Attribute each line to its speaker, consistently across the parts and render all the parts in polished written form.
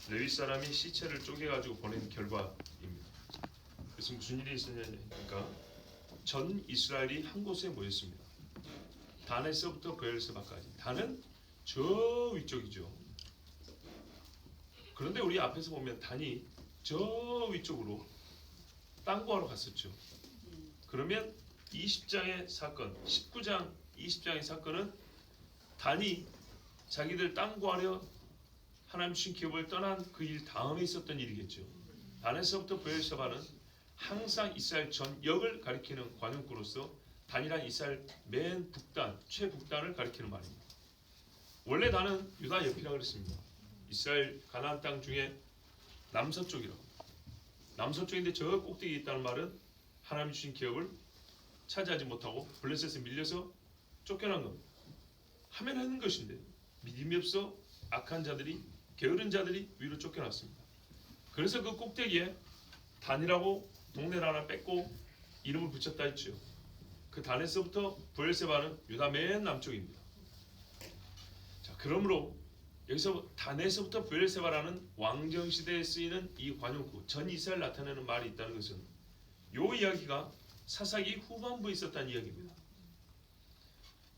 Speaker 1: 레위 사람이 시체를 쪼개가지고 보낸 결과입니다. 그래서 무슨 일이 있었냐니까 전 이스라엘이 한 곳에 모였습니다. 단에서부터 브엘세바까지. 단은 저 위쪽이죠. 그런데 우리 앞에서 보면 단이 저 위쪽으로 땅 구하러 갔었죠. 그러면 20장의 사건, 19장 20장의 사건은 단이 자기들 땅 구하려 하나님 주신 기업을 떠난 그 일 다음에 있었던 일이겠죠. 단에서부터 브엘세바는 항상 이스라엘 전역을 가리키는 관용구로서 단이란 이스라엘 맨 북단, 최북단을 가리키는 말입니다. 원래 단은 유다 옆이라고 그랬습니다. 이스라엘 가나안 땅 중에 남서쪽이라고. 남서쪽인데 저 꼭대기에 있다는 말은 하나님 주신 기업을 차지하지 못하고 블레셋에 밀려서 쫓겨난 겁니다. 하면 하는 것인데 믿음이 없어 악한 자들이, 게으른 자들이 위로 쫓겨났습니다. 그래서 그 꼭대기에 단이라고 동네를 하나 뺏고 이름을 붙였다 했죠. 그 단에서부터 브엘세바는 유다 맨 남쪽입니다. 자, 그러므로 여기서 단에서부터 브엘세바라는 왕정 시대에 쓰이는 이 관용구 전 이스라엘 나타내는 말이 있다는 것은 이 이야기가 사사기 후반부에 있었다는 이야기입니다.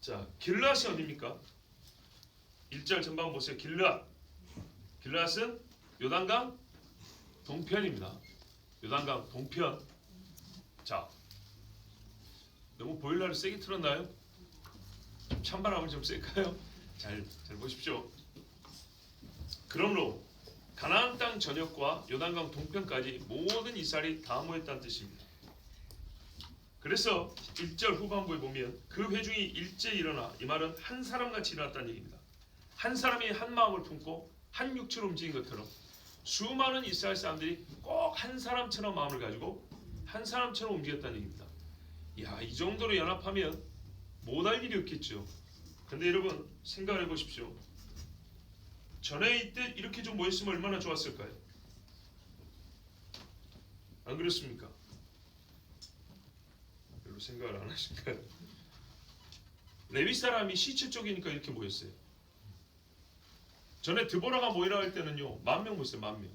Speaker 1: 자, 길르앗이 어디입니까? 1절 전방 보세요. 길르앗은 요단강 동편입니다. 요단강 동편. 자, 너무 보일러를 세게 틀었나요? 찬바람을 좀 쐴까요? 잘 보십시오. 그러므로 가나안 땅 전역과 요단강 동편까지 모든 이스라엘이 다 모였다는 뜻입니다. 그래서 1절 후반부에 보면 그 회중이 일제히 일어나, 이 말은 한 사람같이 일어났다는 얘기입니다. 한 사람이 한 마음을 품고 한 육체로 움직인 것처럼 수많은 이스라엘 사람들이 꼭 한 사람처럼 마음을 가지고 한 사람처럼 움직였다는 얘기입니다. 야, 이 정도로 연합하면 못할 일이 없겠죠. 근데 여러분 생각을 해보십시오. 전에 이때 이렇게 좀 모였으면 얼마나 좋았을까요? 안 그렇습니까? 별로 생각을 안 하실까요? 레위 사람이 시체 쪽이니까 이렇게 모였어요. 전에 드보라가 모이라 할 때는요 10,000명 모였어요. 10,000명.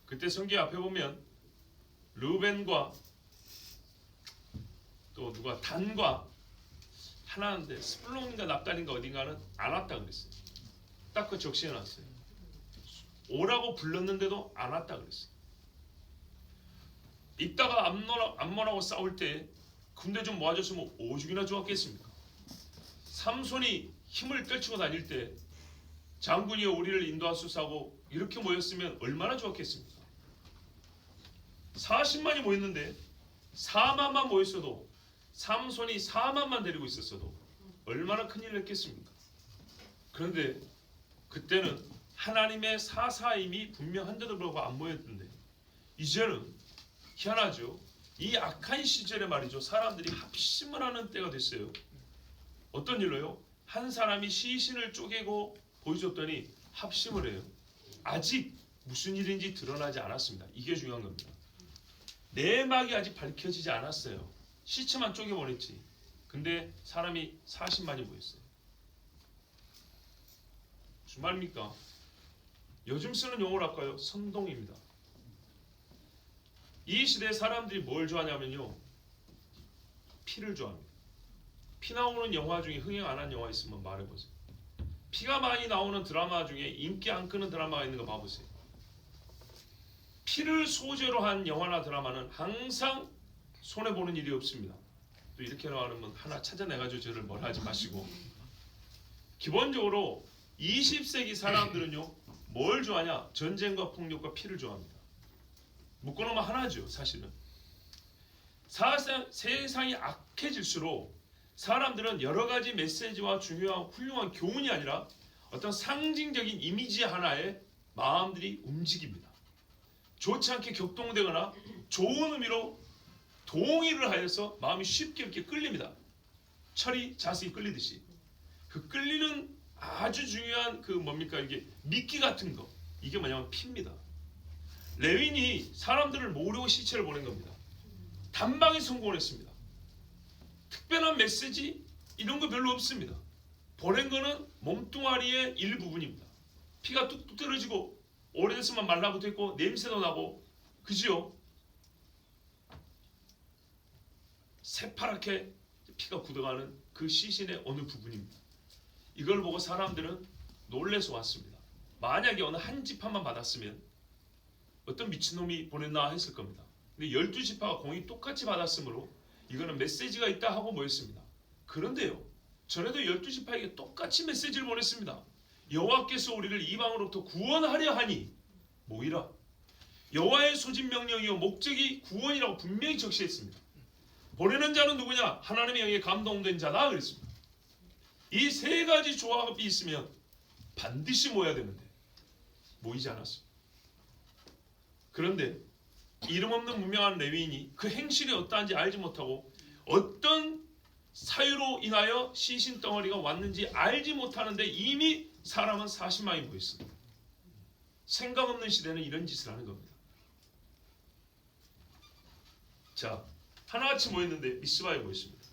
Speaker 1: 그때 성경 앞에 보면 르벤과 또 누가 단과 하나인데 스불론인가 납달인가 어딘가는 안 왔다 그랬어요. 딱 그 적시해놨어요. 오라고 불렀는데도 안 왔다 그랬어요. 이따가 암몬하고 싸울 때 군대 좀 모아줬으면 오죽이나 좋았겠습니까? 삼손이 힘을 떨치고 다닐 때 장군이여 우리를 인도하소서하고 이렇게 모였으면 얼마나 좋았겠습니까? 40만이 모였는데 4만만 모였어도 삼손이 4만만 데리고 있었어도 얼마나 큰일을 했겠습니까? 그런데 그때는 하나님의 사사임이 분명한데도 불구하고 안 모였던데 이제는 희한하죠. 이 악한 시절에 말이죠. 사람들이 합심을 하는 때가 됐어요. 어떤 일로요? 한 사람이 시신을 쪼개고 보여줬더니 합심을 해요. 아직 무슨 일인지 드러나지 않았습니다. 이게 중요한 겁니다. 내막이 아직 밝혀지지 않았어요. 시체만 쪼개버렸지. 근데 사람이 40만이 모였어요. 무슨 말입니까? 요즘 쓰는 용어로 할까요? 선동입니다. 이 시대에 사람들이 뭘 좋아하냐면요. 피를 좋아합니다. 피 나오는 영화 중에 흥행 안 한 영화 있으면 말해보세요. 피가 많이 나오는 드라마 중에 인기 안 끄는 드라마가 있는 거 봐보세요. 피를 소재로 한 영화나 드라마는 항상 손해보는 일이 없습니다. 또 이렇게 나오면 하나 찾아내가지고 저를 뭐라 하지 마시고 기본적으로 20세기 사람들은요 뭘 좋아하냐? 전쟁과 폭력과 피를 좋아합니다. 묶어놓으면 하나죠. 사실은 세상이 악해질수록 사람들은 여러 가지 메시지와 중요한 훌륭한 교훈이 아니라 어떤 상징적인 이미지 하나에 마음들이 움직입니다. 좋지 않게 격동되거나 좋은 의미로 동의를 하여서 마음이 쉽게 이렇게 끌립니다. 철이 자석이 끌리듯이. 그 끌리는 아주 중요한 그 뭡니까 이게 미끼 같은 거 이게 뭐냐면 피입니다. 레윈이 사람들을 모으려고 시체를 보낸 겁니다. 단방에 성공했습니다. 특별한 메시지 이런 거 별로 없습니다. 보낸 거는 몸뚱아리의 일부분입니다. 피가 뚝뚝 떨어지고 오래됐으면 말라붙어 있고 냄새도 나고 그지요? 새파랗게 피가 굳어가는 그 시신의 어느 부분입니다. 이걸 보고 사람들은 놀래서 왔습니다. 만약에 어느 한 지파만 받았으면 어떤 미친놈이 보냈나 했을 겁니다. 근데 12지파가 공이 똑같이 받았으므로 이거는 메시지가 있다 하고 모였습니다. 그런데요, 전에도 12지파에게 똑같이 메시지를 보냈습니다. 여호와께서 우리를 이방으로부터 구원하려 하니 모이라. 여호와의 소집 명령이요 목적이 구원이라고 분명히 적시했습니다. 보내는 자는 누구냐? 하나님의 영에 감동된 자다 그랬습니다. 이 세 가지 조합이 있으면 반드시 모여야 되는데 모이지 않았습니다. 그런데 이름 없는 무명한 레위인이 그 행실이 어떠한지 알지 못하고 어떤 사유로 인하여 시신 덩어리가 왔는지 알지 못하는데 이미 사람은 40만이 모였습니다. 생각 없는 시대는 이런 짓을 하는 겁니다. 자, 하나같이 모였는데 미스바에 모였습니다.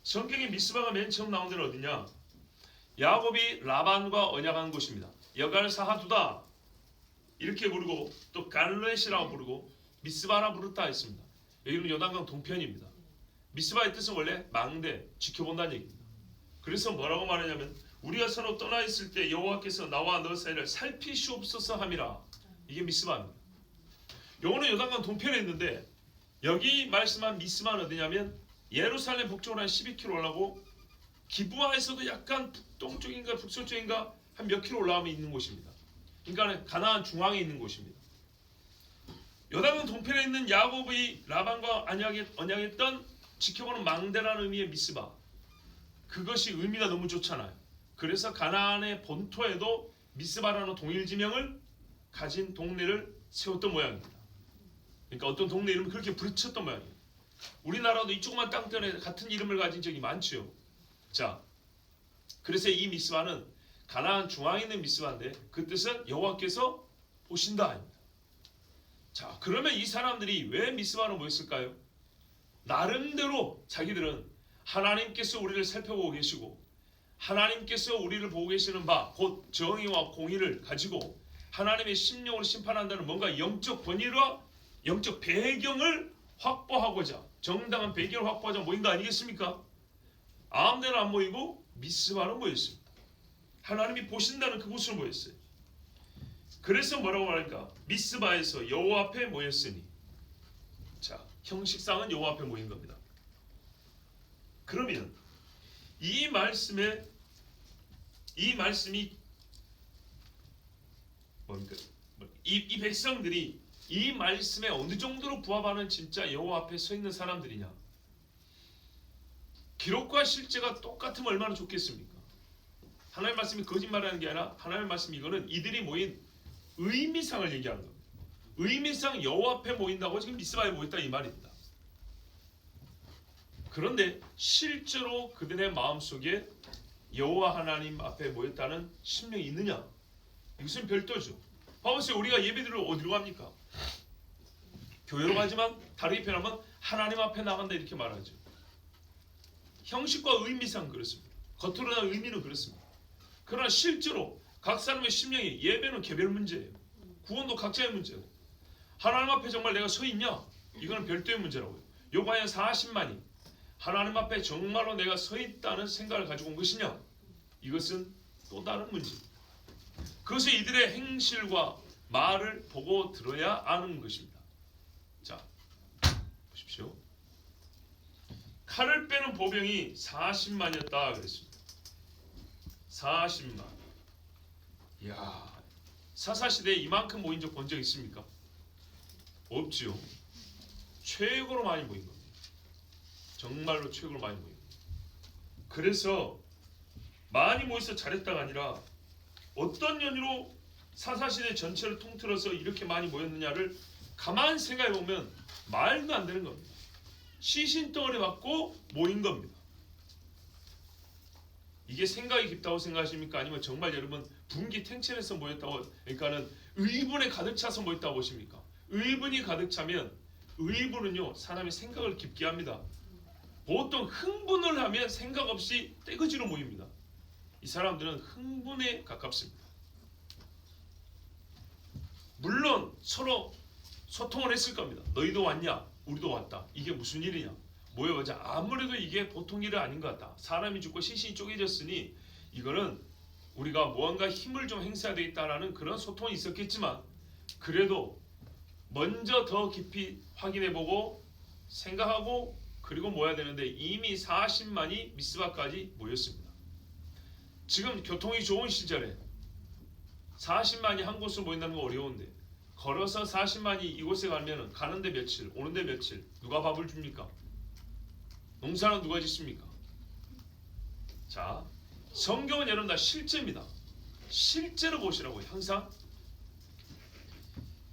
Speaker 1: 성경에 미스바가 맨 처음 나온 데는 어디냐? 야곱이 라반과 언약한 곳입니다. 여간을 사하두다 이렇게 부르고 또 갈렛이라고 부르고 미스바라 부르다 했습니다. 여기는 요단강 동편입니다. 미스바의 뜻은 원래 망대, 지켜본다는 얘기입니다. 그래서 뭐라고 말하냐면 우리가 서로 떠나 있을 때 여호와께서 나와 너 사이를 살피시옵소서 함이라. 이게 미스바입니다. 요거는 요단강 동편에 있는데 여기 말씀한 미스바는 어디냐면 예루살렘 북쪽으로 한 12km 올라가고 기브아에서도 약간 북동쪽인가 북서쪽인가 한 몇 킬로 올라가면 있는 곳입니다. 그러니까 가나안 중앙에 있는 곳입니다. 요단강 동편에 있는 야곱의 라반과 언약했던 지켜보는 망대라는 의미의 미스바, 그것이 의미가 너무 좋잖아요. 그래서 가나안의 본토에도 미스바라는 동일 지명을 가진 동네를 세웠던 모양입니다. 그러니까 어떤 동네 이름을 그렇게 부르쳤던 모양이에요. 우리나라도 이 조그만 땅덩어리에 같은 이름을 가진 적이 많지요. 자, 그래서 이 미스바는 가나안 중앙에 있는 미스바인데 그 뜻은 여호와께서 보신다. 자, 그러면 이 사람들이 왜 미스바로 모였을까요? 나름대로 자기들은 하나님께서 우리를 살펴보고 계시고 하나님께서 우리를 보고 계시는 바 곧 정의와 공의를 가지고 하나님의 심령으로 심판한다는 뭔가 영적 권위와 영적 배경을 확보하고자 정당한 배경을 확보하자 모인 거 아니겠습니까? 아무데나 안 모이고 미스바로 모였습니다. 하나님이 보신다는 그곳으로 모였어요. 그래서 뭐라고 말할까? 미스바에서 여호와 앞에 모였으니. 자, 형식상은 여호와 앞에 모인 겁니다. 그러면 이 말씀이 뭡니까? 이 백성들이 이 말씀에 어느 정도로 부합하는 진짜 여호와 앞에 서 있는 사람들이냐? 기록과 실제가 똑같으면 얼마나 좋겠습니까? 하나님의 말씀이 거짓말하는 게 아니라 하나님의 말씀 이거는 이들이 모인 의미상을 얘기하는 겁니다. 의미상 여호와 앞에 모인다고 지금 미스바에 모였다 이 말입니다. 그런데 실제로 그들의 마음속에 여호와 하나님 앞에 모였다는 심령이 있느냐? 이것은 별도죠. 봐보세요. 우리가 예배드리러 어디로 갑니까? 교회로 가지만 다르게 표현하면 하나님 앞에 나간다 이렇게 말하죠. 형식과 의미상 그렇습니다. 겉으로는 의미는 그렇습니다. 그러나 실제로 각 사람의 심령이 예배는 개별 문제예요. 구원도 각자의 문제고 하나님 앞에 정말 내가 서 있냐? 이거는 별도의 문제라고요. 요과연 40만이 하나님 앞에 정말로 내가 서 있다는 생각을 가지고 온 것이냐? 이것은 또 다른 문제입니다. 그것이 이들의 행실과 말을 보고 들어야 아는 것입니다. 자, 보십시오. 칼을 빼는 보병이 40만이었다 그랬습니다. 40만. 이야, 사사시대에 이만큼 모인 적 본 적 있습니까? 없지요. 최고로 많이 모인 겁니다. 정말로 최고로 많이 모인 겁니다. 그래서 많이 모여서 잘했다가 아니라 어떤 연유로 사사시대 전체를 통틀어서 이렇게 많이 모였느냐를 가만 생각해 보면 말도 안 되는 겁니다. 시신덩어리 맞고 모인 겁니다. 이게 생각이 깊다고 생각하십니까? 아니면 정말 여러분 분기탱천에서 모였다고, 그러니까는 의분에 가득 차서 모였다고 보십니까? 의분이 가득 차면, 의분은요 사람의 생각을 깊게 합니다. 보통 흥분을 하면 생각 없이 떼거지로 모입니다. 이 사람들은 흥분에 가깝습니다. 물론 서로 소통을 했을 겁니다. 너희도 왔냐? 우리도 왔다. 이게 무슨 일이냐? 모여보자. 아무래도 이게 보통 일은 아닌 것 같다. 사람이 죽고 시신이 쪼개졌으니 이거는 우리가 무언가 힘을 좀 행사해야 되겠다라는 그런 소통이 있었겠지만 그래도 먼저 더 깊이 확인해보고 생각하고 그리고 모여야 되는데 이미 40만이 미스바까지 모였습니다. 지금 교통이 좋은 시절에 40만이 한 곳으로 모인다는 건 어려운데 걸어서 40만이 이곳에 가면 가는데 며칠, 오는데 며칠, 누가 밥을 줍니까? 농사는 누가 짓습니까? 자, 성경은 여러분 다 실제입니다. 실제로 보시라고요. 항상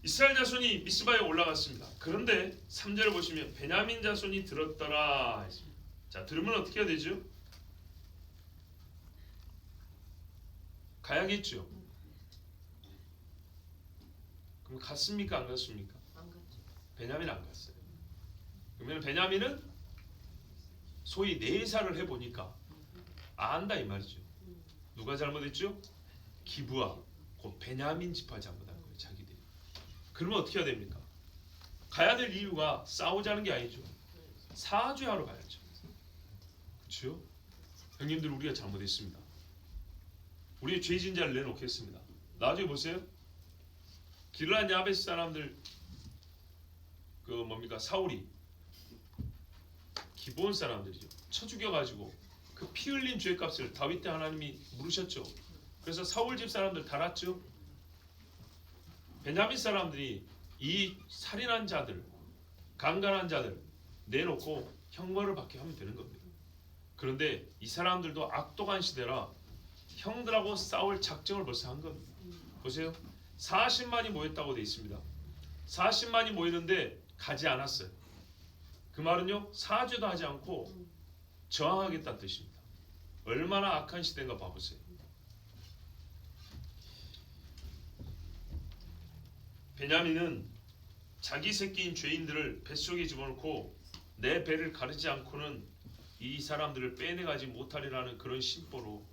Speaker 1: 이스라엘 자손이 미스바에 올라갔습니다. 그런데 3절을 보시면 베냐민 자손이 들었더라 했습니다. 자, 들으면 어떻게 해야 되죠? 가야겠죠. 그럼 갔습니까? 안 갔습니까?
Speaker 2: 안 갔죠.
Speaker 1: 베냐민 안 갔어요. 그러면 베냐민은 소위 내사를 해보니까 안다 이 말이죠. 누가 잘못했죠? 기브아, 곧 베냐민 지파 잘못한 거예요. 자기들이. 그러면 어떻게 해야 됩니까? 가야 될 이유가 싸우자는 게 아니죠. 사죄하러 가야죠. 그렇죠? 형님들 우리가 잘못했습니다. 우리의 죄 진자를 내놓겠습니다. 나중에 보세요. 길란 야베스 사람들 그 뭡니까 사울이 기본 사람들이죠. 쳐 죽여가지고 그 피 흘린 죄값을 다윗 때 하나님이 물으셨죠. 그래서 사울 집 사람들 달았죠. 베냐민 사람들이 이 살인한 자들, 강간한 자들 내놓고 형벌을 받게 하면 되는 겁니다. 그런데 이 사람들도 악독한 시대라 형들하고 싸울 작정을 벌써 한 겁니다. 보세요. 40만이 모였다고 되어 있습니다. 40만이 모이는데 가지 않았어요. 그 말은요. 사죄도 하지 않고 저항하겠다는 뜻입니다. 얼마나 악한 시대인가 봐보세요. 베냐민은 자기 새끼인 죄인들을 뱃속에 집어넣고 내 배를 가르지 않고는 이 사람들을 빼내가지 못하리라는 그런 심보로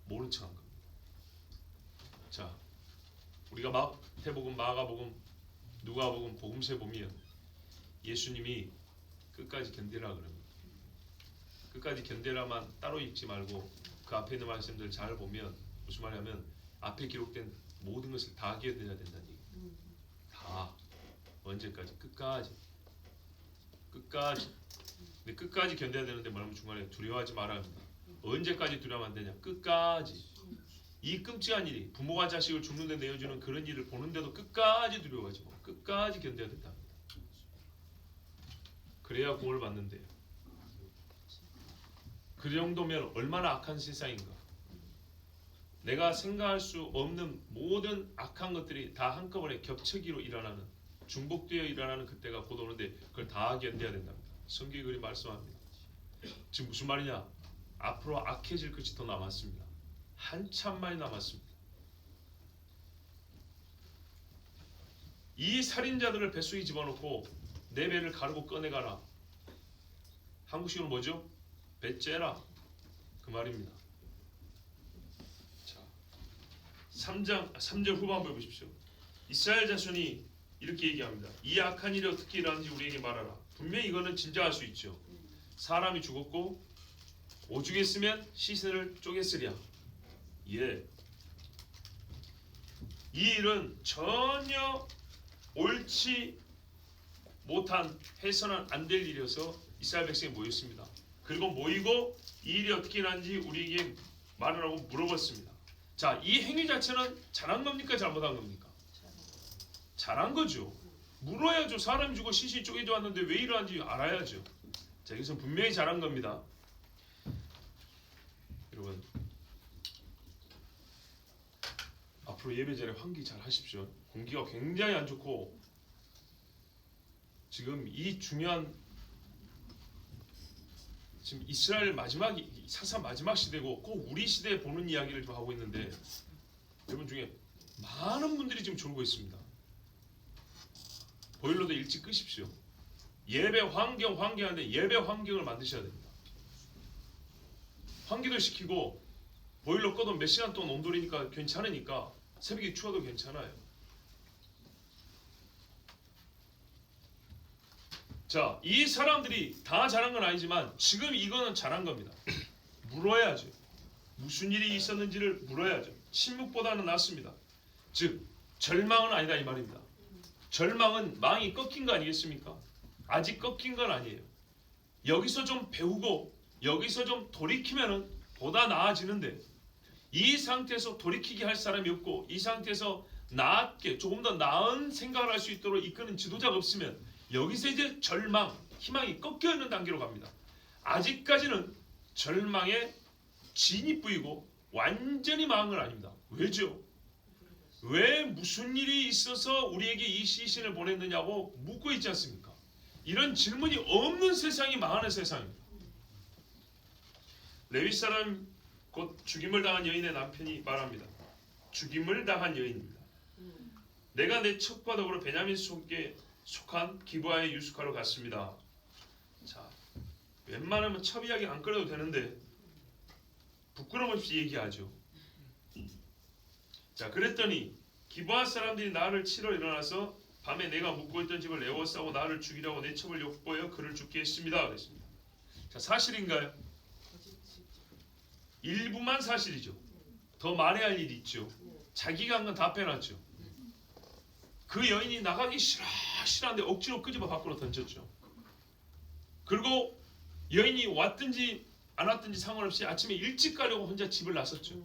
Speaker 1: 모른 척한 겁니다. 자, 우리가 마태복음, 마가복음, 누가복음, 복음서에 보면 예수님이 끝까지 견디라 그럽니다. 끝까지 견디라만 따로 읽지 말고 그 앞에 있는 말씀들 잘 보면 무슨 말이냐면 앞에 기록된 모든 것을 다 견뎌야 된다는 얘기예요. 다 언제까지? 끝까지. 근데 끝까지 견뎌야 되는데 뭐냐면 중간에 두려워하지 말아야 합니다. 언제까지 두려워하면 안 되냐? 끝까지. 이 끔찍한 일이 부모가 자식을 죽는데 내어주는 그런 일을 보는데도 끝까지 두려워하지 마. 끝까지 견뎌야 된다. 그래야 구원을 받는데요. 그 정도면 얼마나 악한 세상인가. 내가 생각할 수 없는 모든 악한 것들이 다 한꺼번에 겹치기로 일어나는 중복되어 일어나는 그때가 곧 오는데 그걸 다 견뎌야 된답니다. 성경이 그리 말씀합니다. 지금 무슨 말이냐? 앞으로 악해질 것이 더 남았습니다. 한참 많이 남았습니다. 이 살인자들을 뱃속에 집어넣고 내 배를 가르고 꺼내가라. 한국식으로 뭐죠? 배 째라. 그 말입니다. 자, 3절 후반부에 보십시오. 이스라엘 자손이 이렇게 얘기합니다. 이 악한 일이 어떻게 일어나는지 우리에게 말하라. 분명히 이거는 진정할 수 있죠. 사람이 죽었고 오죽했으면 시신을 쪼갰으랴. 예. 이 일은 전혀 옳지 못한 해서는 안 될 일이어서 이스라엘 백성이 모였습니다. 그리고 모이고 이 일이 어떻게 일어난지 우리에게 말을 하고 물어봤습니다. 자, 이 행위 자체는 잘한 겁니까? 잘못한 겁니까? 잘한 거죠. 물어야죠. 사람이 죽고 시신이 쪼개져 왔는데 왜 이러는지 알아야죠. 자, 여기서 분명히 잘한 겁니다. 여러분, 앞으로 예배 전에 환기 잘 하십시오. 공기가 굉장히 안 좋고 지금 이 중요한 지금 이스라엘 마지막 사상 마지막 시대고 꼭 우리 시대에 보는 이야기를 좀 하고 있는데 여러분 중에 많은 분들이 지금 졸고 있습니다. 보일러도 일찍 끄십시오. 예배 환경하는데 예배 환경을 만드셔야 됩니다. 환기도 시키고 보일러 꺼도 몇 시간 동안 온돌이니까 괜찮으니까 새벽에 추워도 괜찮아요. 자, 이 사람들이 다 잘한 건 아니지만 지금 이거는 잘한 겁니다. 물어야죠. 무슨 일이 있었는지를 물어야죠. 침묵보다는 낫습니다. 즉 절망은 아니다 이 말입니다. 절망은 망이 꺾인 거 아니겠습니까? 아직 꺾인 건 아니에요. 여기서 좀 배우고 여기서 좀 돌이키면은 보다 나아지는데 이 상태에서 돌이키게 할 사람이 없고 이 상태에서 나았게 조금 더 나은 생각을 할 수 있도록 이끄는 지도자가 없으면 여기서 이제 절망, 희망이 꺾여 있는 단계로 갑니다. 아직까지는 절망에 진이 뿌이고 완전히 망한 건 아닙니다. 왜죠? 왜 무슨 일이 있어서 우리에게 이 시신을 보냈느냐고 묻고 있지 않습니까? 이런 질문이 없는 세상이 망하는 세상입니다. 레위 사람 곧 죽임을 당한 여인의 남편이 말합니다. 죽임을 당한 여인입니다. 내가 내 첩과 더불어 베냐민 속에 속한 기브아의 유스카로 갔습니다. 자, 웬만하면 첩 이야기 안 꺼내도 되는데 부끄럼 없이 얘기하죠. 자, 그랬더니 기브아 사람들이 나를 치러 일어나서 밤에 내가 묵고 있던 집을 에워싸고 나를 죽이려고 내 첩을 욕보여 그를 죽게 했습니다. 그랬습니다. 자, 사실인가요? 일부만 사실이죠. 더 말해야 할 일이 있죠. 자기가 한 건 다 빼놨죠. 그 여인이 나가기 싫어하는데 억지로 끄집어 밖으로 던졌죠. 그리고 여인이 왔든지 안 왔든지 상관없이 아침에 일찍 가려고 혼자 집을 나섰죠.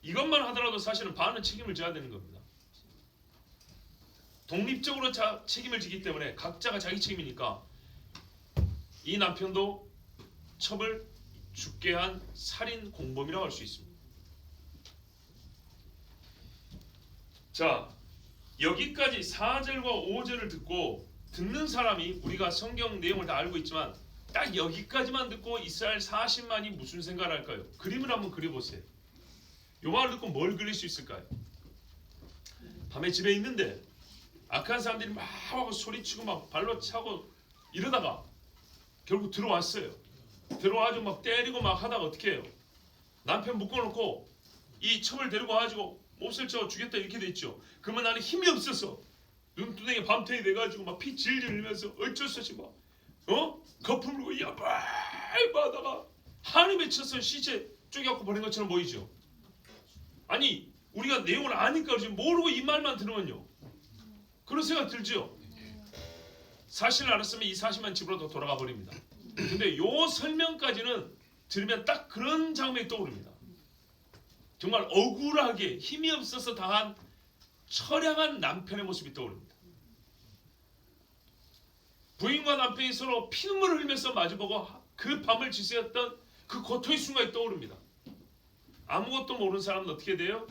Speaker 1: 이것만 하더라도 사실은 반은 책임을 져야 되는 겁니다. 독립적으로 책임을 지기 때문에 각자가 자기 책임이니까 이 남편도 첩을 죽게 한 살인 공범이라고 할 수 있습니다. 자, 여기까지 4절과 5절을 듣고 듣는 사람이 우리가 성경 내용을 다 알고 있지만 딱 여기까지만 듣고 이스라엘 40만이 무슨 생각을 할까요? 그림을 한번 그려보세요. 이 말을 듣고 뭘 그릴 수 있을까요? 밤에 집에 있는데 악한 사람들이 막 하고 소리치고 막 발로 차고 이러다가 결국 들어왔어요. 들어와가지고 막 때리고 막 하다가 어떻게 해요? 남편 묶어놓고 이 첩을 데리고 와가지고 몹쓸 쳐 죽였다 이렇게 돼 있죠. 그러면 나는 힘이 없어서 눈두덩이 밤탱이 돼가지고 막 피 질질 흘리면서 어쩔 수 없이 막 거품 물고 야발 하다가 한이 맺혀서 시체 쪼개갖고 버린 것처럼 보이죠. 아니 우리가 내용을 아니까 그러지 모르고 이 말만 들으면요 그런 생각 들죠. 사실을 알았으면 이 40만 집으로 더 돌아가 버립니다. 근데 요 설명까지는 들으면 딱 그런 장면이 떠오릅니다. 정말 억울하게 힘이 없어서 당한 처량한 남편의 모습이 떠오릅니다. 부인과 남편이 서로 피눈물을 흘리면서 마주보고 그 밤을 지새웠던 그 고통의 순간이 떠오릅니다. 아무것도 모르는 사람은 어떻게 돼요?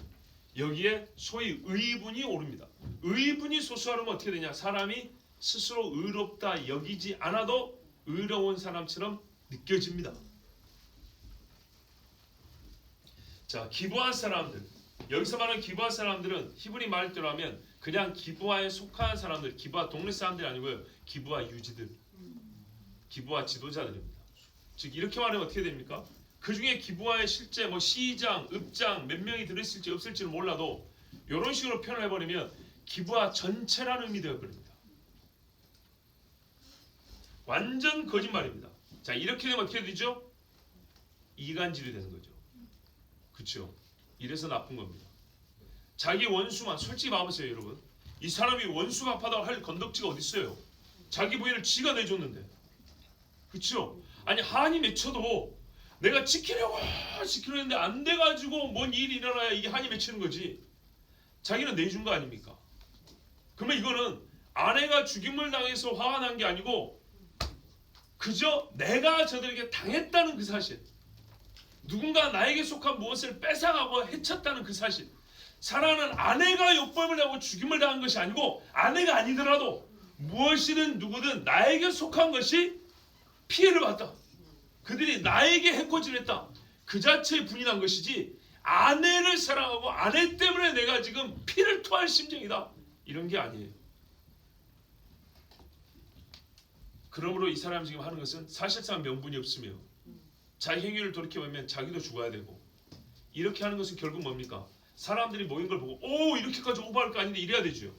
Speaker 1: 여기에 소위 의분이 오릅니다. 의분이 소수하면 어떻게 되냐? 사람이 스스로 의롭다 여기지 않아도 의로운 사람처럼 느껴집니다. 자, 기브아 사람들, 여기서 말하는 기브아 사람들은 히브리 말대로 하면 그냥 기브아에 속한 사람들, 기브아 동네 사람들이 아니고요, 기브아 유지들, 기브아 지도자들입니다. 즉 이렇게 말하면 어떻게 됩니까? 그 중에 기브아에 실제 뭐 시장, 읍장 몇 명이 들었을지 없을지는 몰라도 이런 식으로 표현을 해버리면 기브아 전체라는 의미 되어버립니다. 완전 거짓말입니다. 자, 이렇게 되면 어떻게 되죠? 이간질이 되는 거죠. 그렇죠? 이래서 나쁜 겁니다. 자기 원수만 솔직히 봐보세요, 여러분. 이 사람이 원수 갚아다고 할 건덕지가 어디 있어요? 자기 부인을 지가 내줬는데, 그렇죠? 아니 한이 맺혀도 내가 지키려고 했는데 안 돼가지고 뭔 일이 일어나야 이게 한이 맺히는 거지. 자기는 내준 거 아닙니까? 그러면 이거는 아내가 죽임을 당해서 화가 난 게 아니고 그저 내가 저들에게 당했다는 그 사실, 누군가 나에게 속한 무엇을 뺏어가고 해쳤다는 그 사실, 사랑하는 아내가 욕범을 하고 죽임을 당한 것이 아니고 아내가 아니더라도 무엇이든 누구든 나에게 속한 것이 피해를 봤다, 그들이 나에게 해코지했다, 그 자체에 분이 난 것이지 아내를 사랑하고 아내 때문에 내가 지금 피를 토할 심정이다 이런 게 아니에요. 그러므로 이 사람이 지금 하는 것은 사실상 명분이 없으며 자기 행위를 돌이켜보면 자기도 죽어야 되고, 이렇게 하는 것은 결국 뭡니까? 사람들이 모인 걸 보고 오 이렇게까지 오버할 거 아닌데 이래야 되죠.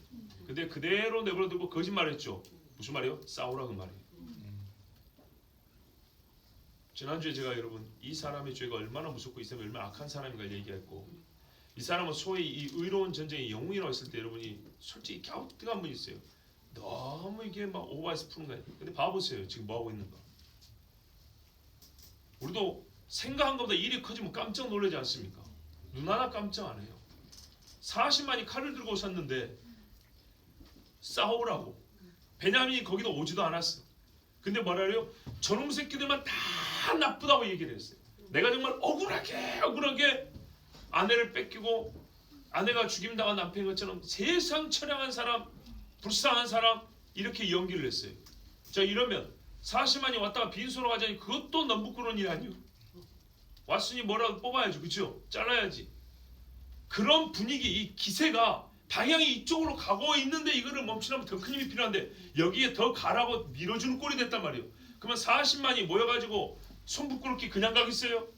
Speaker 1: 근데 그대로 내버려두고 거짓말했죠. 무슨 말이에요? 싸우라 그 말이에요. 지난주에 제가 여러분 이 사람의 죄가 얼마나 무섭고 이 사람이 얼마나 악한 사람인가 얘기했고 이 사람은 소위 이 의로운 전쟁의 영웅이라고 했을 때 여러분이 솔직히 갸우뚱한 분이 있어요. 너무 이게 막 오버해서 푸는 거예요. 근데 봐보세요. 지금 뭐하고 있는가. 우리도 생각한 것보다 일이 커지면 깜짝 놀라지 않습니까? 눈 하나 깜짝 안 해요. 40만이 칼을 들고 오셨는데 싸우라고. 베냐민이 거기도 오지도 않았어. 근데 뭐라래요? 저놈 새끼들만 다 나쁘다고 얘기를 했어요. 내가 정말 억울하게 아내를 뺏기고 아내가 죽임당한 남편인 것처럼 세상 처량한 사람, 불쌍한 사람 이렇게 연기를 했어요. 자 이러면 40만이 왔다가 빈소로 가자니 그것도 너무 부끄러운 일 아니에요? 왔으니 뭐라도 뽑아야지, 그렇죠? 잘라야지. 그런 분위기, 이 기세가 방향이 이쪽으로 가고 있는데 이거를 멈추려면 더 큰 힘이 필요한데 여기에 더 가라고 밀어주는 꼴이 됐단 말이에요. 그러면 40만이 모여가지고 손 부끄럽게 그냥 가겠어요?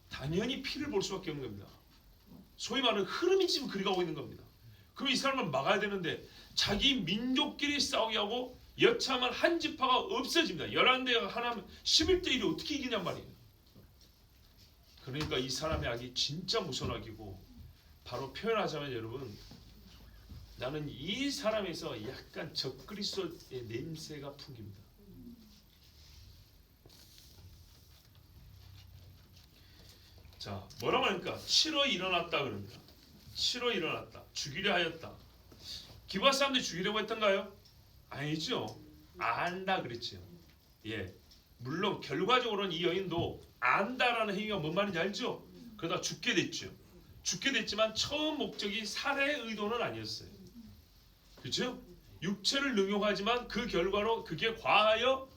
Speaker 1: 당연히 피를 볼 수밖에 없는 겁니다. 소위 말하는 흐름이 지금 그리 가고 있는 겁니다. 그럼 이 사람을 막아야 되는데 자기 민족끼리 싸우게 하고 여차하면 한 지파가 없어집니다. 11대가 하나면 11대 1이 어떻게 이기냔 말이에요. 그러니까 이 사람의 악이 진짜 무서운 악이고 바로 표현하자면 여러분 나는 이 사람에서 약간 적그리스도의 냄새가 풍깁니다. 자 뭐라고 하니까 치러 일어났다 그럽니다. 치러 일어났다. 죽이려 하였다. 기브아 사람들이 죽이려고 했던가요? 아니죠. 안다 그랬죠. 예, 물론 결과적으로는 이 여인도 안다라는 행위가 뭔 말인지 알죠? 그러다 죽게 됐죠. 죽게 됐지만 처음 목적이 살해의 의도는 아니었어요. 그렇죠? 육체를 능욕하지만 그 결과로 그게 과하여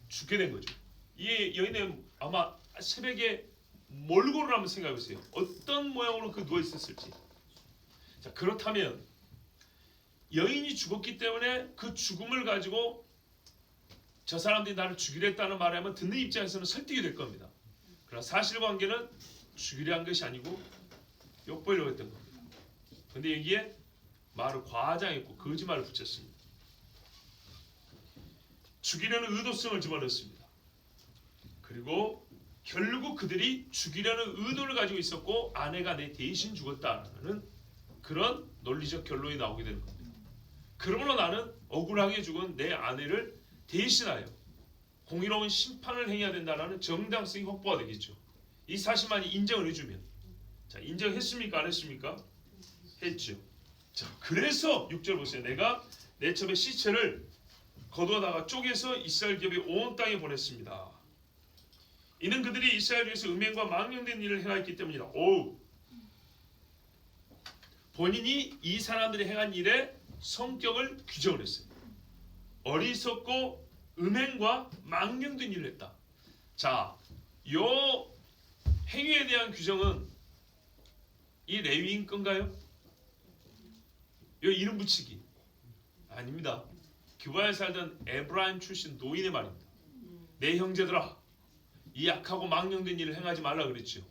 Speaker 1: 죽게 된 거죠. 이 여인은 아마 새벽에 몰골을 한번 생각해 보세요. 어떤 모양으로 그 누워 있었을지. 자 그렇다면 여인이 죽었기 때문에 그 죽음을 가지고 저 사람들이 나를 죽이려 했다는 말을 하면 듣는 입장에서는 설득이 될 겁니다. 그러나 사실관계는 죽이려 한 것이 아니고 욕보이려고 했던 겁니다. 근데 여기에 말을 과장했고 거짓말을 붙였습니다. 죽이려는 의도성을 집어넣었습니다. 그리고 결국 그들이 죽이려는 의도를 가지고 있었고 아내가 내 대신 죽었다는 그런 논리적 결론이 나오게 되는 겁니다. 그러므로 나는 억울하게 죽은 내 아내를 대신하여 공의로운 심판을 행해야 된다는 정당성이 확보가 되겠죠. 이 사실만이 인정을 해주면. 자 인정했습니까? 안 했습니까? 했죠. 자 그래서 6절 보세요. 내가 내 첩의 시체를 거두어다가 쪼개서 이스라엘 기업의 온 땅에 보냈습니다. 이는 그들이 이스라엘 중에서 음행과 망령된 일을 행하였기 때문이다. 오, 본인이 이 사람들이 행한 일의 성격을 규정을 했어요. 어리석고 음행과 망령된 일을 했다. 자, 요 행위에 대한 규정은 이 레위인 건가요? 요 이름 붙이기 아닙니다. 기브아에 살던 에브라임 출신 노인의 말입니다. 내 형제들아, 이 악하고 망령된 일을 행하지 말라 그랬죠.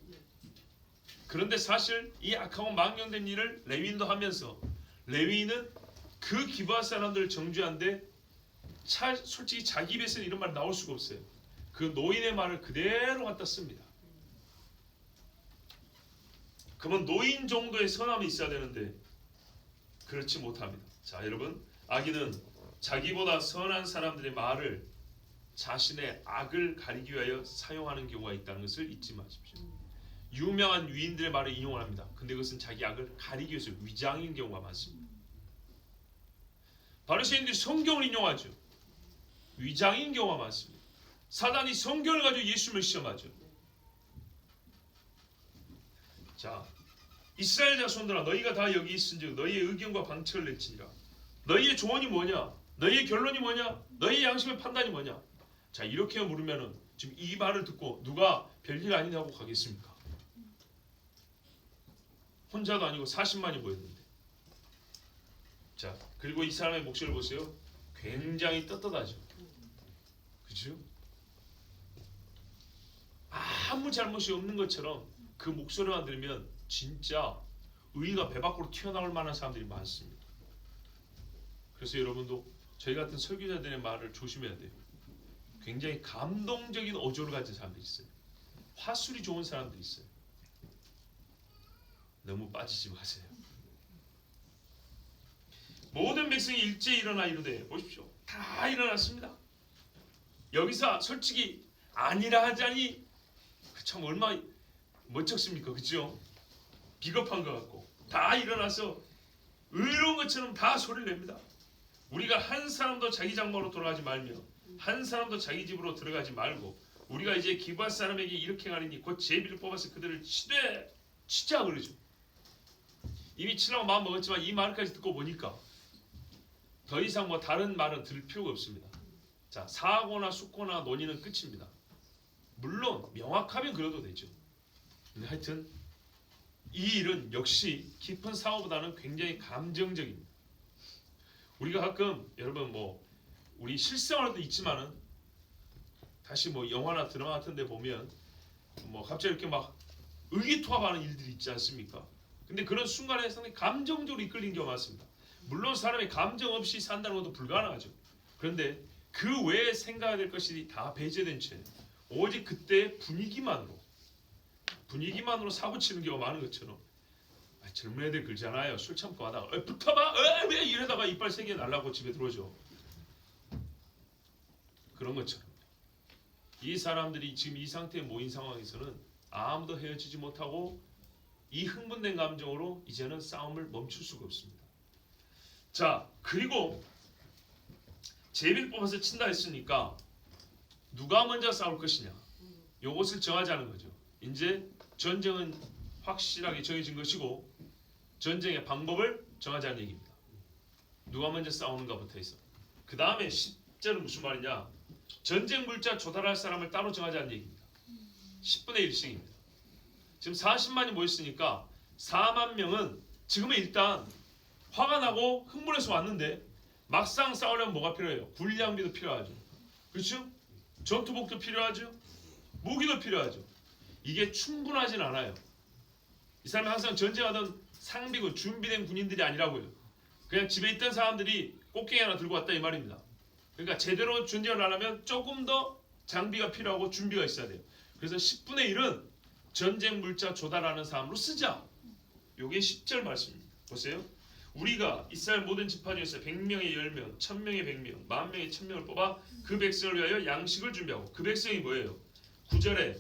Speaker 1: 그런데 사실 이 악하고 망령된 일을 레위인도 하면서 레위인은 그 기브아 사람들을 정죄한데 솔직히 자기 입에서는 이런 말 나올 수가 없어요. 그 노인의 말을 그대로 갖다 씁니다. 그러면 노인 정도의 선함이 있어야 되는데 그렇지 못합니다. 자 여러분, 악인은 자기보다 선한 사람들의 말을 자신의 악을 가리기 위하여 사용하는 경우가 있다는 것을 잊지 마십시오. 유명한 위인들의 말을 인용을 합니다. 근데 그것은 자기 악을 가리기 위해서 위장인 경우가 많습니다. 바리새인들이 성경을 인용하죠. 위장인 경우가 많습니다. 사단이 성경을 가지고 예수님을 시험하죠. 자, 이스라엘 자손들아, 너희가 다 여기 있은즉 너희의 의견과 방책을 낼지니라. 너희의 조언이 뭐냐? 너희의 결론이 뭐냐? 너희의 양심의 판단이 뭐냐? 자, 이렇게 물으면은 지금 이 말을 듣고 누가 별일 아니냐고 가겠습니까? 혼자도 아니고 40만이 모였는데. 자, 그리고 이 사람의 목소리를 보세요. 굉장히 떳떳하죠. 그죠? 아무 잘못이 없는 것처럼 그 목소리만 들으면 진짜 의의가 배 밖으로 튀어나올 만한 사람들이 많습니다. 그래서 여러분도 저희 같은 설교자들의 말을 조심해야 돼요. 굉장히 감동적인 어조를 가진 사람들이 있어요. 화술이 좋은 사람들이 있어요. 너무 빠지지 마세요. 모든 백성이 일제히 일어나 이르되 보십시오. 다 일어났습니다. 여기서 솔직히 아니라 하자니 참 얼마나 멋쩍습니까? 그죠? 비겁한 것 같고 다 일어나서 의로운 것처럼 다 소리를 냅니다. 우리가 한 사람도 자기 장막으로 돌아가지 말며 한 사람도 자기 집으로 들어가지 말고 우리가 이제 기브아 사람에게 이렇게 가리니 곧 제비를 뽑아서 그들을 치자 그러죠. 이미 치려고 마음 먹었지만 이 말까지 듣고 보니까 더 이상 뭐 다른 말은 들을 필요가 없습니다. 자, 사고나 숙고나 논의는 끝입니다. 물론 명확하면 그래도 되죠. 근데 하여튼 이 일은 역시 깊은 사고보다는 굉장히 감정적입니다. 우리가 가끔 여러분 뭐 우리 실생활도 있지만은 다시 뭐 영화나 드라마 같은 데 보면 뭐 갑자기 이렇게 막 의기투합하는 일들이 있지 않습니까? 근데 그런 순간에 상당히 감정적으로 이끌리는 경우가 많습니다. 물론 사람이 감정 없이 산다는 것도 불가능하죠. 그런데 그 외에 생각해야 될 것이 다 배제된 채 오직 그때 분위기만으로 사고치는 경우가 많은 것처럼 젊은 애들 그러잖아요. 술 참고 하다가 붙어봐 왜 이러다가 이빨 3개 날라고 집에 들어오죠. 그런 것처럼 이 사람들이 지금 이 상태에 모인 상황에서는 아무도 헤어지지 못하고 이 흥분된 감정으로 이제는 싸움을 멈출 수가 없습니다. 자, 그리고 제비를 뽑아서 친다 했으니까 누가 먼저 싸울 것이냐 요것을 정하자는 거죠. 이제 전쟁은 확실하게 정해진 것이고 전쟁의 방법을 정하자는 얘기입니다. 누가 먼저 싸우는가부터 해서 그 다음에 10절은 무슨 말이냐, 전쟁 물자 조달할 사람을 따로 정하자는 얘기입니다. 10분의 1씩입니다. 지금 40만이 모였으니까 4만 명은 지금은 일단 화가 나고 흥분해서 왔는데 막상 싸우려면 뭐가 필요해요? 군량비도 필요하죠. 그렇죠? 전투복도 필요하죠. 무기도 필요하죠. 이게 충분하진 않아요. 이 사람이 항상 전쟁하던 상비군, 준비된 군인들이 아니라고요. 그냥 집에 있던 사람들이 꽃갱이 하나 들고 왔다 이 말입니다. 그러니까 제대로 전쟁을 하려면 조금 더 장비가 필요하고 준비가 있어야 돼요. 그래서 10분의 1은 전쟁 물자 조달하는 사람으로 쓰자. 요게 10절 말씀입니다. 보세요. 우리가 이스라엘 모든 지파 중에서 100명의 10명, 1000명의 100명, 10,000명의 1000명을 뽑아 그 백성을 위하여 양식을 준비하고 그 백성이 뭐예요? 9절에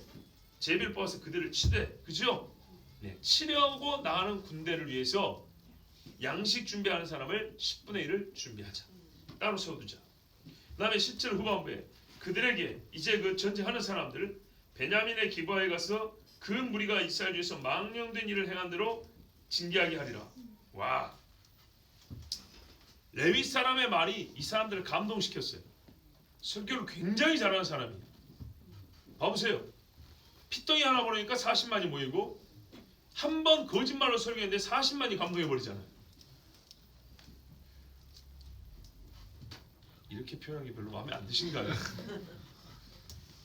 Speaker 1: 제비를 뽑아서 그들을 치되, 그죠? 네, 치려고 나가는 군대를 위해서 양식 준비하는 사람을 10분의 1을 준비하자. 따로 세워두자. 그 다음에 10절 후반부에 그들에게 이제 그 전쟁하는 사람들 베냐민의 기브아에 가서 그 무리가 이스라엘 중에서 망령된 일을 행한 대로 징계하게 하리라. 와, 레위 사람의 말이 이 사람들을 감동시켰어요. 설교를 굉장히 잘하는 사람이에요. 봐보세요. 핏덩이 하나 보내니까 40만이 모이고 한 번 거짓말로 설교했는데 40만이 감동해버리잖아요. 이렇게 표현한 게 별로 마음에 안 드신가요?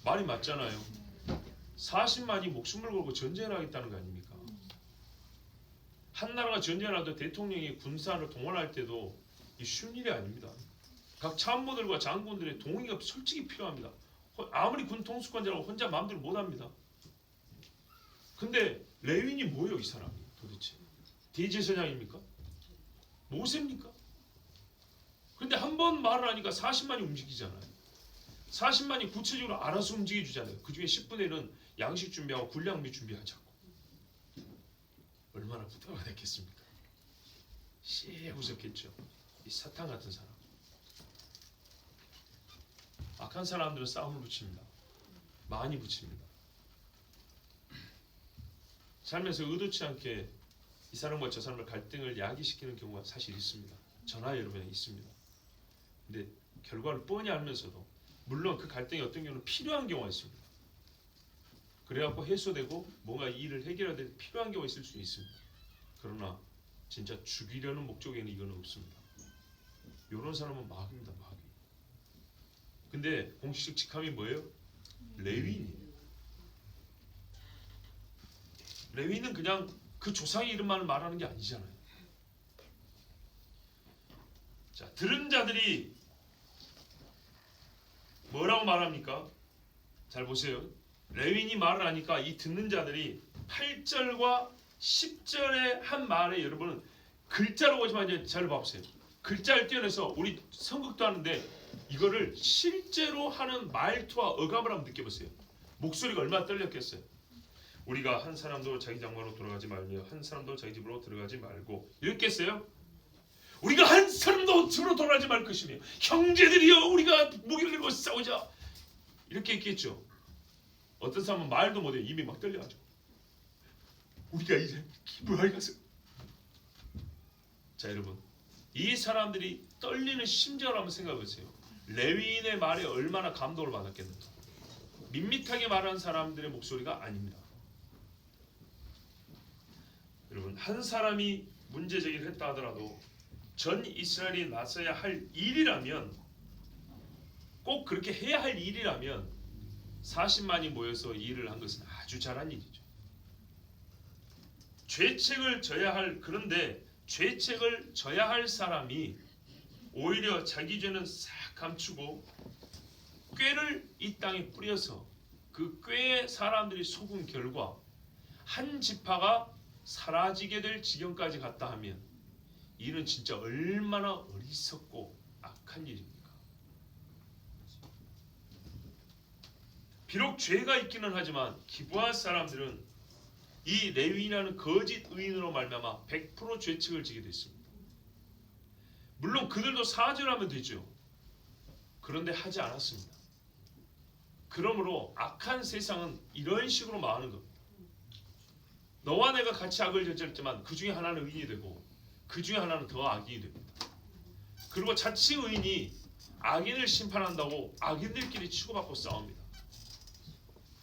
Speaker 1: 말이 맞잖아요. 40만이 목숨을 걸고 전쟁을 하겠다는 거 아닙니까? 한 나라가 전쟁을 하도 대통령이 군사를 동원할 때도 이 쉬운 일이 아닙니다. 각 참모들과 장군들의 동의가 솔직히 필요합니다. 아무리 군 통수권자라고 혼자 마음대로 못합니다. 근데 레윈이 뭐예요 이 사람이 도대체? 대제사장입니까? 모세입니까? 근데 한 번 말을 하니까 40만이 움직이잖아요. 40만이 구체적으로 알아서 움직여주잖아요. 그 중에 10분의 1은 양식 준비하고 군량비 준비하자고. 얼마나 부담이 됐겠습니까? 씨 웃었겠죠. 이 사탄 같은 사람. 악한 사람들은 싸움을 붙입니다. 많이 붙입니다. 살면서 의도치 않게 이 사람과 저 사람을 갈등을 야기시키는 경우가 사실 있습니다. 저나 여러분에 있습니다. 근데 결과를 뻔히 알면서도 물론 그 갈등이 어떤 경우는 필요한 경우가 있습니다. 그래갖고 해소되고 뭔가 이 일을 해결해야 될 필요한 경우가 있을 수 있습니다. 그러나 진짜 죽이려는 목적에는 이거는 없습니다. 이런 사람은 마귀입니다. 마귀. 근데 공식적 직함이 뭐예요? 레위인이에요. 레위는 그냥 그 조상의 이름만을 말하는 게 아니잖아요. 자, 들은 자들이 뭐라고 말합니까? 잘 보세요. 레위인이 말을 하니까 이 듣는 자들이 8절과 10절의 한 말에 여러분은 글자로 보지만 이제 잘 봐보세요. 글자를 떼어내서 우리 선극도 하는데 이거를 실제로 하는 말투와 어감을 한번 느껴보세요. 목소리가 얼마나 떨렸겠어요. 우리가 한 사람도 자기 장막으로 돌아가지 말며 한 사람도 자기 집으로 들어가지 말고 이렇게 했어요. 우리가 한 사람도 집으로 돌아가지 말 것이며 형제들이여 우리가 무기를 들고 싸우자 이렇게 했겠죠. 어떤 사람은 말도 못해 입이 막 떨려가지고 우리가 이제 기부하게 가서 자 여러분 이 사람들이 떨리는 심정을 한번 생각해보세요. 레위인의 말에 얼마나 감동을 받았겠는가. 밋밋하게 말하는 사람들의 목소리가 아닙니다. 여러분 한 사람이 문제제기를 했다 하더라도 전 이스라엘이 나서야 할 일이라면 꼭 그렇게 해야 할 일이라면 40만이 모여서 일을 한 것은 아주 잘한 일이죠. 죄책을 져야 할 그런데 죄책을 져야 할 사람이 오히려 자기 죄는 싹 감추고 꾀를 이 땅에 뿌려서 그 꾀에 사람들이 속은 결과 한 지파가 사라지게 될 지경까지 갔다 하면 이는 진짜 얼마나 어리석고 악한 일입니까? 비록 죄가 있기는 하지만 기부할 사람들은 이 레위인이라는 거짓 의인으로 말미암아 100% 죄책을 지게 됐습니다. 물론 그들도 사죄하면 되죠. 그런데 하지 않았습니다. 그러므로 악한 세상은 이런 식으로 망하는 겁니다. 너와 내가 같이 악을 저질렀지만 그 중에 하나는 의인이 되고 그 중에 하나는 더 악인이 됩니다. 그리고 자칭 의인이 악인을 심판한다고 악인들끼리 치고받고 싸웁니다.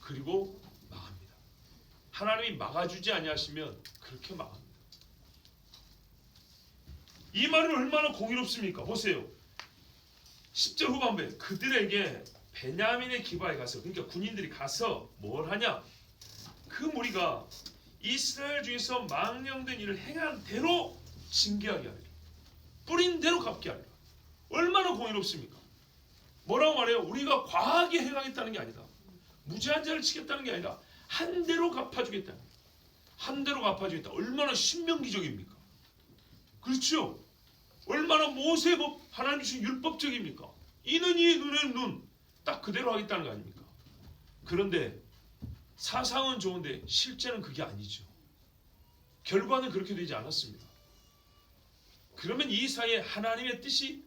Speaker 1: 그리고 망합니다. 하나님이 막아주지 아니하시면 그렇게 망합니다. 이 말은 얼마나 공의롭습니까? 보세요. 10절 후반부에 그들에게 베냐민의 기바에 가서 그러니까 군인들이 가서 뭘 하냐? 그 무리가 이스라엘 중에서 망령된 일을 행한 대로 징계하게 하리라. 뿌린 대로 갚게 하리라. 얼마나 공의롭습니까? 뭐라고 말해요? 우리가 과하게 행하겠다는 게 아니다. 무죄한 자를 치겠다는 게 아니라 한 대로 갚아주겠다. 한 대로 갚아주겠다. 얼마나 신명기적입니까? 그렇죠? 얼마나 모세법 하나님 주신 율법적입니까? 이는 이 눈의 눈 딱 그대로 하겠다는 거 아닙니까? 그런데 사상은 좋은데 실제는 그게 아니죠. 결과는 그렇게 되지 않았습니다. 그러면 이 사이에 하나님의 뜻이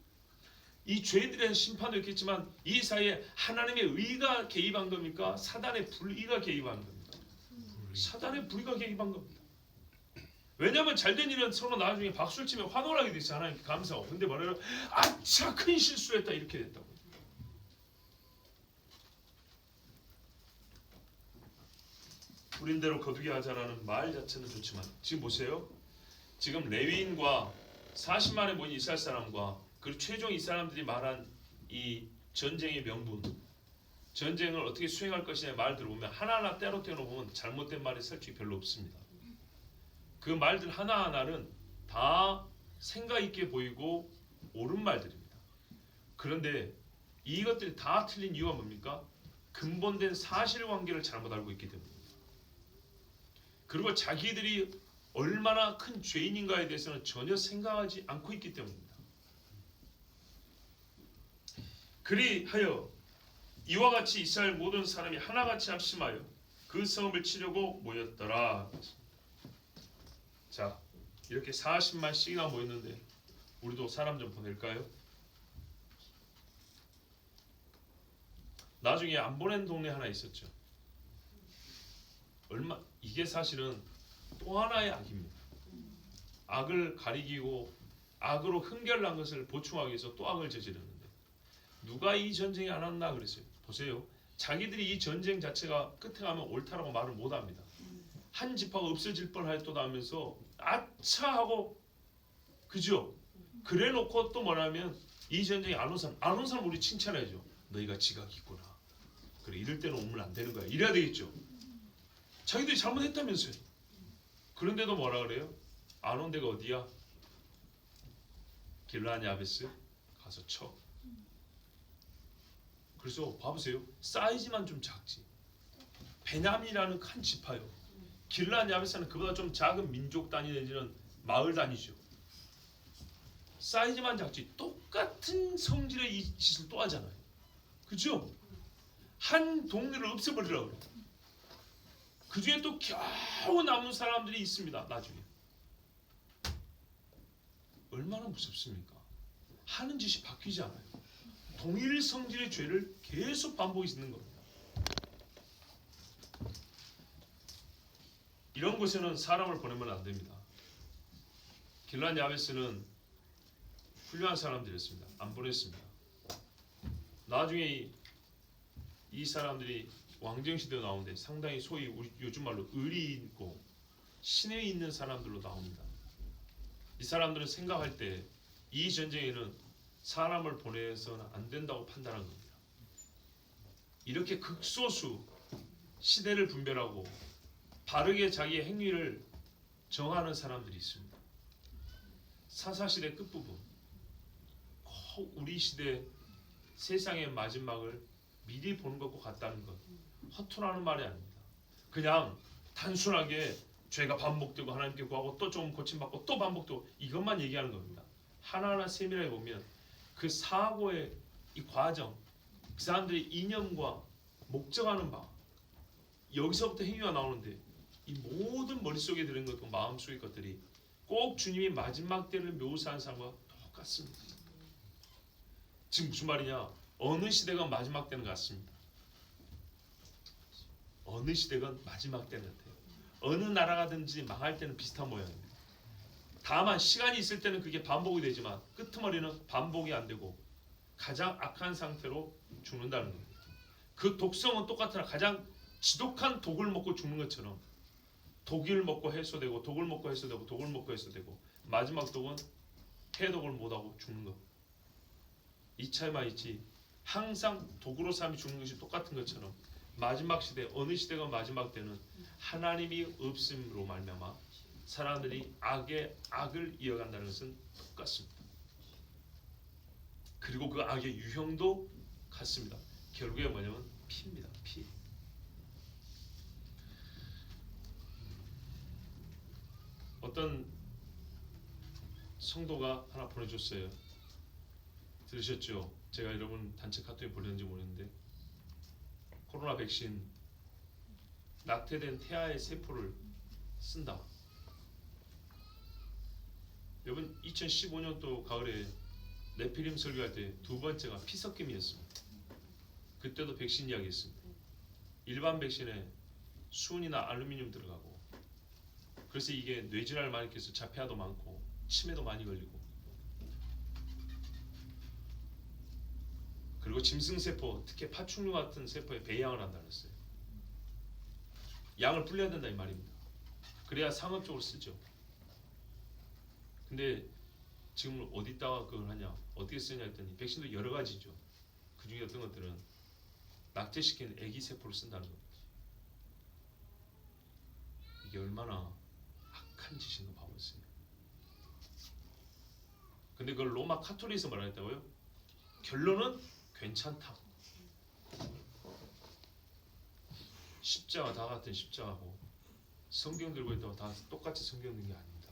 Speaker 1: 이 죄에 대한 심판도 있겠지만 이 사이에 하나님의 의가 개입한 겁니까? 사단의 불의가 개입한 겁니까? 사단의 불의가 개입한 겁니다. 왜냐하면 잘된 일은 서로 나중에 박수를 치며 환호를 하게 되죠. 하나님께 감사하고. 근데 뭐래요? 아차 큰 실수를 했다 이렇게 됐다고. 뿌린 대로 거두게 하자라는 말 자체는 좋지만 지금 보세요. 지금 레위인과 40만에 모인 이스라엘 사람과 그리고 최종 이 사람들이 말한 이 전쟁의 명분, 전쟁을 어떻게 수행할 것이냐 말 들어보면 하나하나 때로 보면 잘못된 말이 솔직히 별로 없습니다. 그 말들 하나하나는 다 생각 있게 보이고 옳은 말들입니다. 그런데 이것들이 다 틀린 이유가 뭡니까? 근본된 사실관계를 잘못 알고 있기 때문입니다. 그리고 자기들이 얼마나 큰 죄인인가에 대해서는 전혀 생각하지 않고 있기 때문입니다. 그리하여 이와 같이 이스라엘 모든 사람이 하나같이 합심하여 그 성읍을 치려고 모였더라. 자, 이렇게 40만씩이나 모였는데 우리도 사람 좀 보낼까요? 나중에 안 보낸 동네 하나 있었죠. 이게 사실은 또 하나의 악입니다. 악을 가리키고 악으로 흥결난 것을 보충하기 위해서 또 악을 저지르는데 누가 이 전쟁에 안 왔나 그랬어요. 보세요. 자기들이 이 전쟁 자체가 끝에 가면 옳다라고 말을 못합니다. 한 지파가 없어질 뻔하였도다 하면서 아차 하고 그죠? 그래놓고 또 뭐냐면 이 전쟁에 안 온 사람 우리 칭찬해야죠. 너희가 지각이 있구나. 그래 이럴 때는 오면 안 되는 거야. 이래야 되겠죠. 자기들이 잘못했다면서요. 그런데도 뭐라 그래요? 안 온 데가 어디야? 길르앗 야베스 가서 쳐. 그래서 봐보세요. 사이즈만 좀 작지. 베냐민이라는 큰 지파요. 길르앗 야베스는 그보다 좀 작은 민족 단위 내지는 마을 단위죠. 사이즈만 작지 똑같은 성질의 이 짓을 또 하잖아요. 그죠? 한 동네를 없애버리라고 그래요. 그 중에 또 겨우 남은 사람들이 있습니다. 나중에. 얼마나 무섭습니까? 하는 짓이 바뀌지 않아요. 동일 성질의 죄를 계속 반복해서 있는 겁니다. 이런 곳에는 사람을 보내면 안 됩니다. 길르앗 야베스는 훌륭한 사람들이었습니다. 안 보냈습니다. 나중에 이 사람들이 왕정시대로 나오는데 상당히 소위 우리 요즘 말로 의리 있고 신에 있는 사람들로 나옵니다. 이 사람들은 생각할 때 이 전쟁에는 사람을 보내서는 안 된다고 판단한 겁니다. 이렇게 극소수 시대를 분별하고 바르게 자기의 행위를 정하는 사람들이 있습니다. 사사시대 끝부분 꼭 우리 시대 세상의 마지막을 미리 보는 것과 같다는 것 허투루하는 말이 아닙니다. 그냥 단순하게 죄가 반복되고 하나님께 구하고 또 좀 고침받고 또 반복되고 이것만 얘기하는 겁니다. 하나하나 세밀하게 보면 그 사고의 이 과정, 그 사람들의 이념과 목적하는 바 여기서부터 행위가 나오는데 이 모든 머릿속에 들은 것과 마음속의 것들이 꼭 주님이 마지막 때를 묘사한 사람과 똑같습니다. 지금 무슨 말이냐? 어느 시대가 마지막 때는 같습니다. 어느 시대가 마지막 때는 같아요. 어느 나라가든지 망할 때는 비슷한 모양입니다. 다만 시간이 있을 때는 그게 반복이 되지만 끄트머리는 반복이 안 되고 가장 악한 상태로 죽는다는 겁니다. 그 독성은 똑같으나 가장 지독한 독을 먹고 죽는 것처럼 독을 먹고 해소되고 독을 먹고 해소되고 독을 먹고 해소되고 마지막 독은 해독을 못하고 죽는 것. 이 차이만 있지 항상 독으로 사람이 죽는 것이 똑같은 것처럼 마지막 시대 어느 시대가 마지막 때는 하나님이 없음으로 말미암아 사람들이 악의 악을 이어간다는 것은 똑같습니다. 그리고 그 악의 유형도 같습니다. 결국에 뭐냐면 피입니다. 피. 어떤 성도가 하나 보내줬어요. 들으셨죠? 제가 여러분 단체 카톡에 보냈는지 모르겠는데 코로나 백신 낙태된 태아의 세포를 쓴다. 여러분 2015년도 가을에 네피림 설교할 때 두 번째가 피섞임이었습니다. 그때도 백신 이야기했습니다. 일반 백신에 수은이나 알루미늄 들어가고 그래서 이게 뇌질환을 많이 일으켜서 자폐아도 많고 치매도 많이 걸리고 그리고 짐승세포 특히 파충류 같은 세포에 배양을 한다 그랬어요. 양을 불려야 된다 이 말입니다. 그래야 상업적으로 쓰죠. 근데 지금 어디다가 그걸 하냐 어떻게 쓰냐 했더니 백신도 여러 가지죠. 그 중에 어떤 것들은 낙제시킨 애기 세포를 쓴다는 겁니다. 이게 얼마나 악한 짓인가 봐보세요. 근데 그걸 로마 카톨릭에서 뭐라 했다고요? 결론은 괜찮다. 십자가 다 같은 십자가고 성경 들고 있다고 다 똑같이 성경 듣는 게 아닙니다.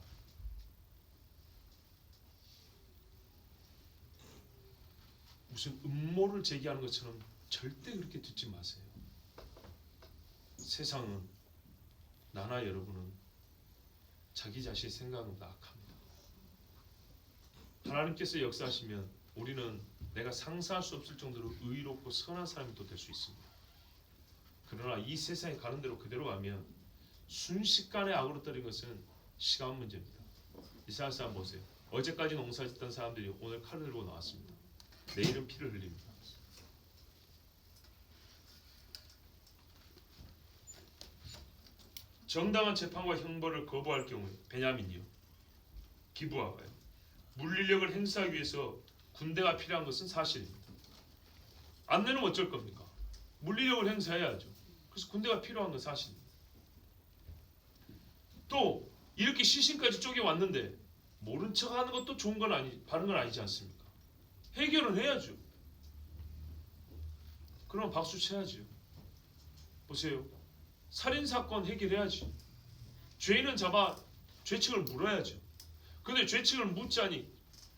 Speaker 1: 무슨 음모를 제기하는 것처럼 절대 그렇게 듣지 마세요. 세상은 나나 여러분은 자기 자신의 생각보다 악합니다. 하나님께서 역사하시면 우리는 내가 상상할 수 없을 정도로 의롭고 선한 사람이 또 될 수 있습니다. 그러나 이 세상에 가는 대로 그대로 가면 순식간에 악으로 떨어진 것은 시간 문제입니다. 이스라엘 사람 보세요. 어제까지 농사짓던 사람들이 오늘 칼을 들고 나왔습니다. 내일은 피를 흘립니다. 정당한 재판과 형벌을 거부할 경우에 베냐민이요. 기부하가요. 물리력을 행사하기 위해서 군대가 필요한 것은 사실입니다. 안 내면 어쩔 겁니까? 물리력을 행사해야죠. 그래서 군대가 필요한 건 사실입니다. 또 이렇게 시신까지 쪼개 왔는데 모른 척하는 것도 좋은 건 바른 건 아니지 않습니까? 해결은 해야죠. 그럼 박수 쳐야죠. 보세요. 살인 사건 해결해야지. 죄인은 잡아 죄책을 물어야죠. 근데 죄책을 묻자니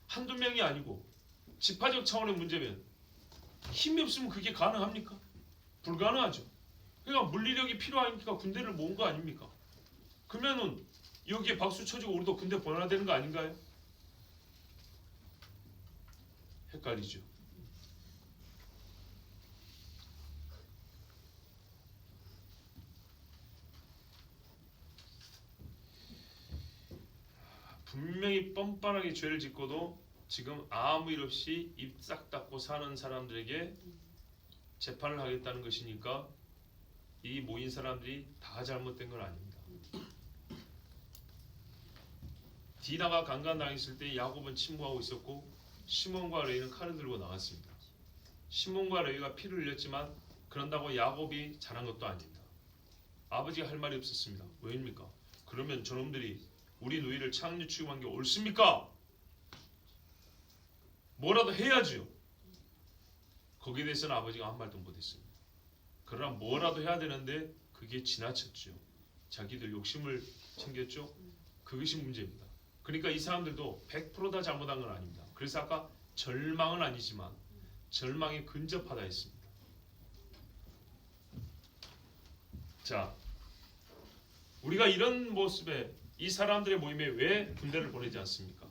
Speaker 1: 한두 명이 아니고 집화적 차원의 문제면 힘이 없으면 그게 가능합니까? 불가능하죠. 그러니까 물리력이 필요하니까 군대를 모은 거 아닙니까? 그러면은 여기에 박수 쳐주고 우리도 군대 보내야 되는 거 아닌가요? 헷갈리죠. 분명히 뻔뻔하게 죄를 짓고도 지금 아무 일 없이 입 싹 닫고 사는 사람들에게 재판을 하겠다는 것이니까 이 모인 사람들이 다 잘못된 건 아닙니다. 디나가 강간당했을 때 야곱은 침묵하고 있었고 시몬과 레위는 칼을 들고 나왔습니다. 시몬과 레위가 피를 흘렸지만 그런다고 야곱이 잘한 것도 아닙니다. 아버지가 할 말이 없었습니다. 왜입니까? 그러면 저놈들이 우리 누이를 창녀 취급한 게 옳습니까? 뭐라도 해야죠. 거기에 대해서는 아버지가 한 말도 못했습니다. 그러나 뭐라도 해야 되는데 그게 지나쳤죠. 자기들 욕심을 챙겼죠. 그것이 문제입니다. 그러니까 이 사람들도 100% 다 잘못한 건 아닙니다. 그래서 아까 절망은 아니지만 절망에 근접하다 했습니다. 자, 우리가 이런 모습에 이 사람들의 모임에 왜 군대를 보내지 않습니까?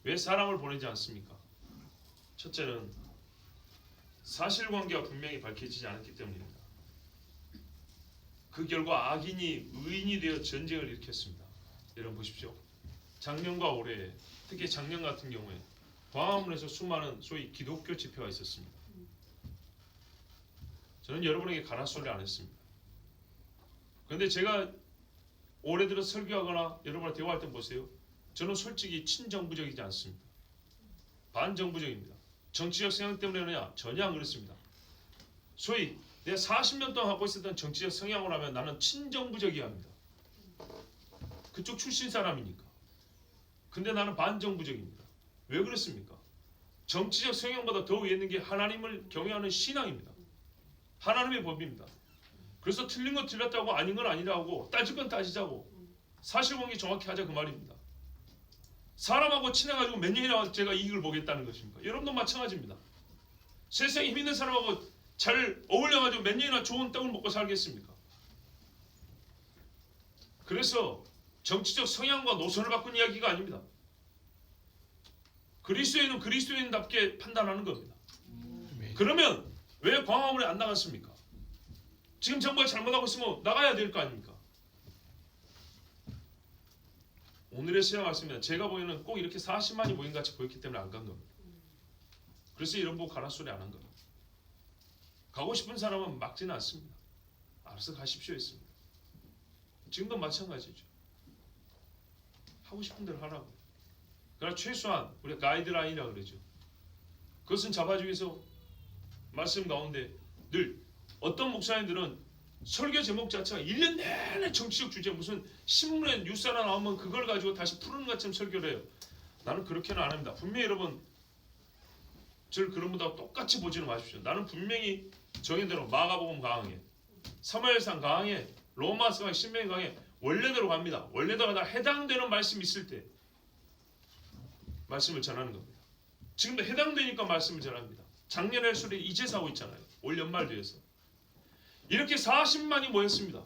Speaker 1: 왜 사람을 보내지 않습니까? 첫째는 사실관계가 분명히 밝혀지지 않았기 때문입니다. 그 결과 악인이 의인이 되어 전쟁을 일으켰습니다. 여러분 보십시오. 작년과 올해, 특히 작년 같은 경우에 광화문에서 수많은 소위 기독교 집회가 있었습니다. 저는 여러분에게 가라소리 안 했습니다. 그런데 제가 올해 들어 설교하거나 여러분과 대화할 때 보세요. 저는 솔직히 친정부적이지 않습니다. 반정부적입니다. 정치적 성향 때문에냐? 전혀 안 그렇습니다. 소위 내가 40년 동안 하고 있었던 정치적 성향으로 하면 나는 친정부적이야 합니다. 그쪽 출신 사람이니까. 근데 나는 반정부적입니다. 왜 그렇습니까? 정치적 성향보다 더 위에 있는 게 하나님을 경외하는 신앙입니다. 하나님의 법입니다. 그래서 틀린 건 틀렸다고 아닌 건 아니라고 따질 건 따지자고 사실관계 정확히 하자 그 말입니다. 사람하고 친해가지고 몇 년이나 제가 이익을 보겠다는 것입니까? 여러분도 마찬가지입니다. 세상에 힘 있는 사람하고 잘 어울려가지고 몇 년이나 좋은 떡을 먹고 살겠습니까? 그래서 정치적 성향과 노선을 바꾼 이야기가 아닙니다. 그리스도인은 그리스도인답게 판단하는 겁니다. 그러면 왜 광화문에 안 나갔습니까? 지금 정부가 잘못하고 있으면 나가야 될 거 아닙니까? 오늘의 시간 말씀입니다. 제가 보기에는 꼭 이렇게 40만이 모인 같이 보였기 때문에 안 간 겁니다. 그래서 이런 거 가라 소리 안 한 겁니다. 가고 싶은 사람은 막지는 않습니다. 알아서 가십시오 했습니다. 지금도 마찬가지죠. 하고 싶은 대로 하라고. 그러나 최소한 우리가 가이드라인이라고 그러죠. 그것은 잡아주기위해서 말씀 가운데 늘 어떤 목사님들은 설교 제목 자체가 1년 내내 정치적 주제 무슨 신문에 뉴스 하나 나오면 그걸 가지고 다시 푸는 것처럼 설교를 해요. 나는 그렇게는 안 합니다. 분명히 여러분 저를 그런 분하고 똑같이 보지는 마십시오. 나는 분명히 정의대로 마가복음 강해, 사무엘상 강해, 로마서 강해, 신명기 강해 원래대로 갑니다. 원래대로 다 해당되는 말씀이 있을 때 말씀을 전하는 겁니다. 지금도 해당되니까 말씀을 전합니다. 작년에 수리 이제서 하고 있잖아요. 올 연말 뒤에서. 이렇게 40만이 모였습니다.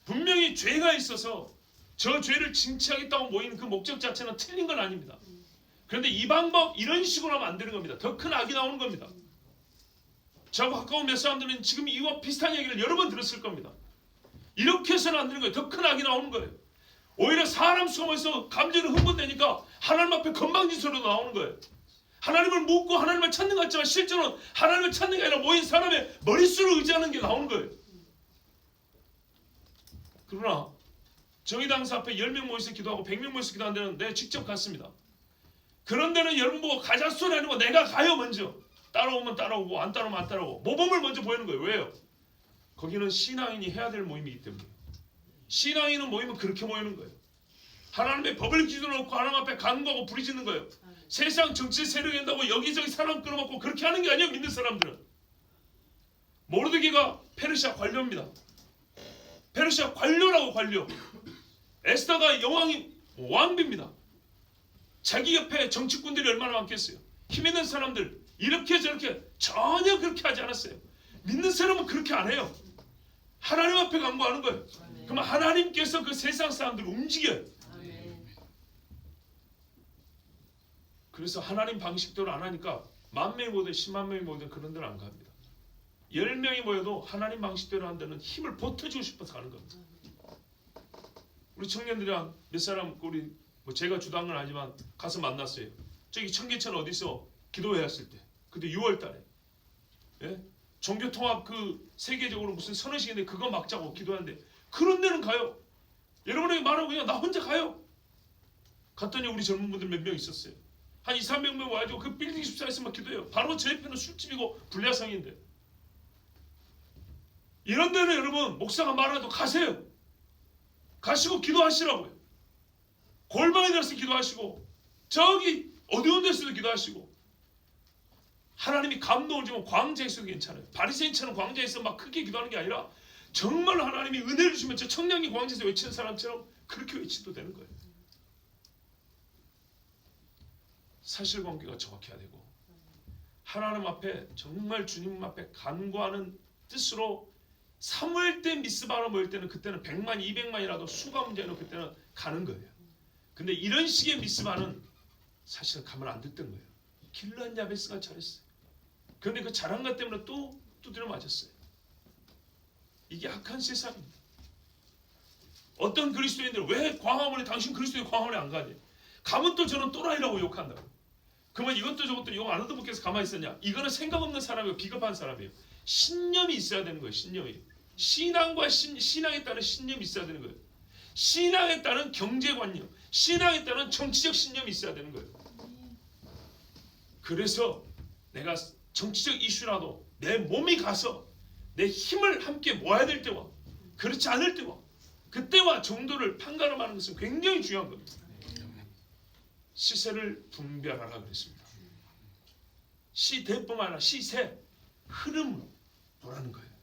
Speaker 1: 분명히 죄가 있어서 저 죄를 징치하겠다고 모이는 그 목적 자체는 틀린 건 아닙니다. 그런데 이 방법 이런 식으로 하면 안 되는 겁니다. 더 큰 악이 나오는 겁니다. 저하고 가까운 몇 사람들은 지금 이와 비슷한 얘기를 여러 번 들었을 겁니다. 이렇게 해서는 안 되는 거예요. 더 큰 악이 나오는 거예요. 오히려 사람 속에서 감정이 흥분되니까 하나님 앞에 건방진소리로 나오는 거예요. 하나님을 묻고 하나님을 찾는 것 같지만 실제로는 하나님을 찾는 게 아니라 모인 사람의 머릿수를 의지하는 게 나오는 거예요. 그러나 정의당사 앞에 10명 모여서 기도하고 100명 모여서 기도하는 데는 내가 직접 갔습니다. 그런 데는 여러분 보고 가자 소리 아니고 내가 가요 먼저. 따라오면 따라오고 안 따라오면 안 따라오고 모범을 먼저 보이는 거예요. 왜요? 거기는 신앙인이 해야 될 모임이기 때문에. 신앙인은 모이면 그렇게 모이는 거예요. 하나님의 법을 기준으로 놓고 하나님 앞에 간구하고 부르짖는 거예요. 세상 정치 세력이 된다고 여기저기 사람 끌어먹고 그렇게 하는 게 아니에요. 믿는 사람들은. 모르드게가 페르시아 관료입니다. 페르시아 관료라고 관료. 에스더가 왕비입니다. 자기 옆에 정치꾼들이 얼마나 많겠어요. 힘 있는 사람들 이렇게 저렇게 전혀 그렇게 하지 않았어요. 믿는 사람은 그렇게 안 해요. 하나님 앞에 간구하는 거예요. 그러면 하나님께서 그 세상 사람들을 움직여요. 그래서 하나님 방식대로 안 하니까 10,000명이 모든 10만 명이 모든 그런 데는 안 갑니다. 10명이 모여도 하나님 방식대로 한 데는 힘을 보태주고 싶어서 가는 겁니다. 우리 청년들이랑 몇 사람 우리 뭐 제가 주도한 건 아니지만 가서 만났어요. 저기 청계천 어디서 기도회 했을 때 그때 6월 달에 예? 종교통합 그 세계적으로 무슨 선언식인데 그거 막자고 기도하는데 그런 데는 가요. 여러분에게 말하고 그냥 나 혼자 가요. 갔더니 우리 젊은 분들 몇 명 있었어요. 한 200~300명 와가지고 그 빌딩 14에서 막 기도해요. 바로 제 옆에는 술집이고 불야성인데 이런 데는 여러분 목사가 말하도 가세요. 가시고 기도하시라고요. 골방에 들어서 기도하시고 저기 어두운 데서도 기도하시고 하나님이 감동을 주면 광장에서도 괜찮아요. 바리새인처럼 광장에서 막 크게 기도하는 게 아니라 정말 하나님이 은혜를 주시면 저 청량리 광장에서 외치는 사람처럼 그렇게 외치도 되는 거예요. 사실관계가 정확해야 되고 하나님 앞에 정말 주님 앞에 간구하는 뜻으로 사무엘 때 미스바로 모일 때는 그때는 100만 200만이라도 수가 문제는 그때는 가는 거예요. 근데 이런 식의 미스바는 사실은 가면 안 됐던 거예요. 길르앗 야베스가 잘했어요. 그런데 그 잘한 것 때문에 또 두드려 맞았어요. 이게 악한 세상입니다. 어떤 그리스도인들 왜 광화문에 당신 그리스도인 광화문에 안 가냐? 가면 또 저는 또라이라고 욕한다고. 그러면 이것도 저것도 욕 안 하던 분께서 가만히 있었냐? 이거는 생각 없는 사람이고 비겁한 사람이에요. 신념이 있어야 되는 거예요. 신념이. 신앙과 신앙에 따른 신념이 있어야 되는 거예요. 신앙에 따른 경제관념, 신앙에 따른 정치적 신념이 있어야 되는 거예요. 그래서 내가 정치적 이슈라도 내 몸이 가서 내 힘을 함께 모아야 될 때와 그렇지 않을 때와 그때와 정도를 판가름하는 것은 굉장히 중요한 겁니다. 시세를 분별하라 그랬습니다. 시대뿐만 아니라 시세 흐름을 보라는 거예요.